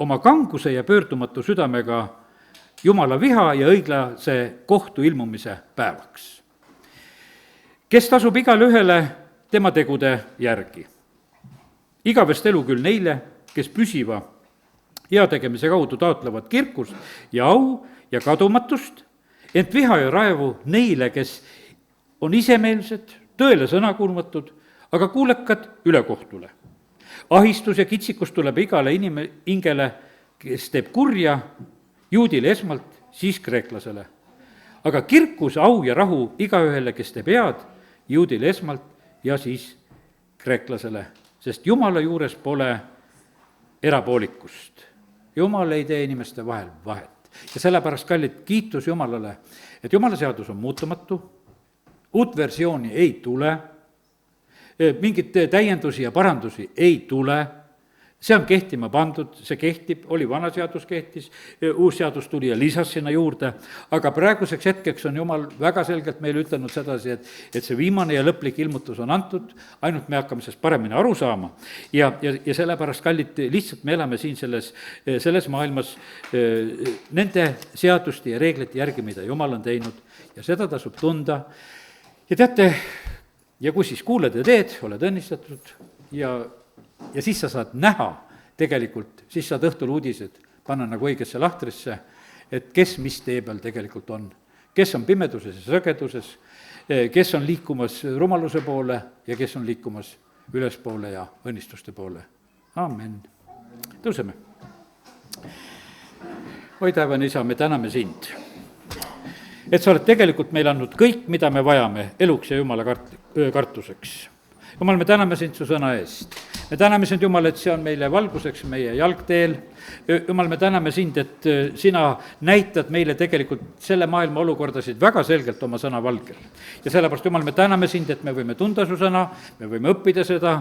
oma kanguse ja pöördumatu südamega Jumala viha ja õiglase kohtu ilmumise päevaks, kes tasub igale ühele tema tegude järgi. Igavest elu küll neile, kes püsiva heategemise kaudu taotlevad kirkust ja au ja kadumatust, ent viha ja raevu neile, kes on isemeelsed, tõele sõnakuulmatud, aga kuulekad ülekohtule. Ahistus ja kitsikus tuleb igale ingele, kes teeb kurja, juudile esmalt, siis kreeklasele. Aga kirkus, au ja rahu igaühele, kes teeb head, juudile esmalt ja siis kreeklasele. Sest Jumala juures pole erapoolikust. Jumal ei tee inimeste vahel vahet. Ja sellepärast, kallid, kiitus Jumalale, et Jumala seadus on muutumatu, uut versiooni ei tule, mingit täiendusi ja parandusi ei tule, see on kehtima pandud, see kehtib, oli vana seadus kehtis, uus seadus tuli ja lisas sinna juurde, aga praeguseks hetkeks on Jumal väga selgelt meile ütelnud sedasi, et see viimane ja lõplik ilmutus on antud, ainult me hakkame sellest paremini aru saama ja sellepärast, kallid, lihtsalt me elame siin selles maailmas nende seaduste ja reeglite järgi, mida Jumal on teinud ja seda tasub tunda ja teate, ja kui siis kuuled ja teed, oled õnnistatud ja siis sa saad näha tegelikult, siis saad õhtul uudised panna nagu õigesse lahtrisse, et kes mis tee peal tegelikult on. Kes on pimeduses ja sõgeduses, kes on liikumas rumaluse poole ja kes on liikumas ülespoole ja õnnistuste poole. Amen. Tõuseme. oi taevane isa, me täname sind, et sa oled tegelikult meile andnud kõik, mida me vajame eluks ja Jumala kartuseks. Jumal, me täname sind su sõna eest. Me täname sind, Jumal, et see on meile valguseks meie jalgteel. Jumal, me täname sind, et sina näitad meile tegelikult selle maailma olukordasid väga selgelt oma sõna valgel. Ja sellepärast, Jumal, me täname sind, et me võime tunda su sõna, me võime õppida seda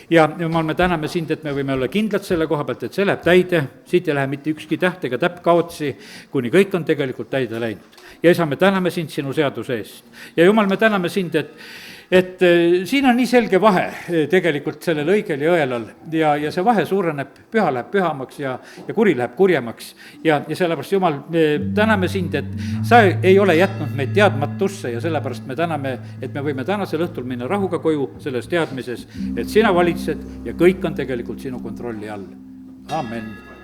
ja Jumal, me täname sind, et me võime olla kindlad selle koha pealt, et see läheb täide, siit ei lähe mitte ükski täht ega täpp kaotsi, kuni kõik on tegelikult täide läinud. Ja isa, me täname sind sinu seaduse eest. Ja Jumal, me täname sind, et siin on nii selge vahe tegelikult sellel õigel ja õelal ja see vahe suureneb, püha läheb pühamaks ja kuri läheb kurjemaks. Ja sellepärast, Jumal, me täname sind, et sa ei ole jätnud meid teadmatusse ja sellepärast me täname, et me võime tänasel õhtul minna rahuga koju selles teadmises, et sina valitsed ja kõik on tegelikult sinu kontrolli all. Amen.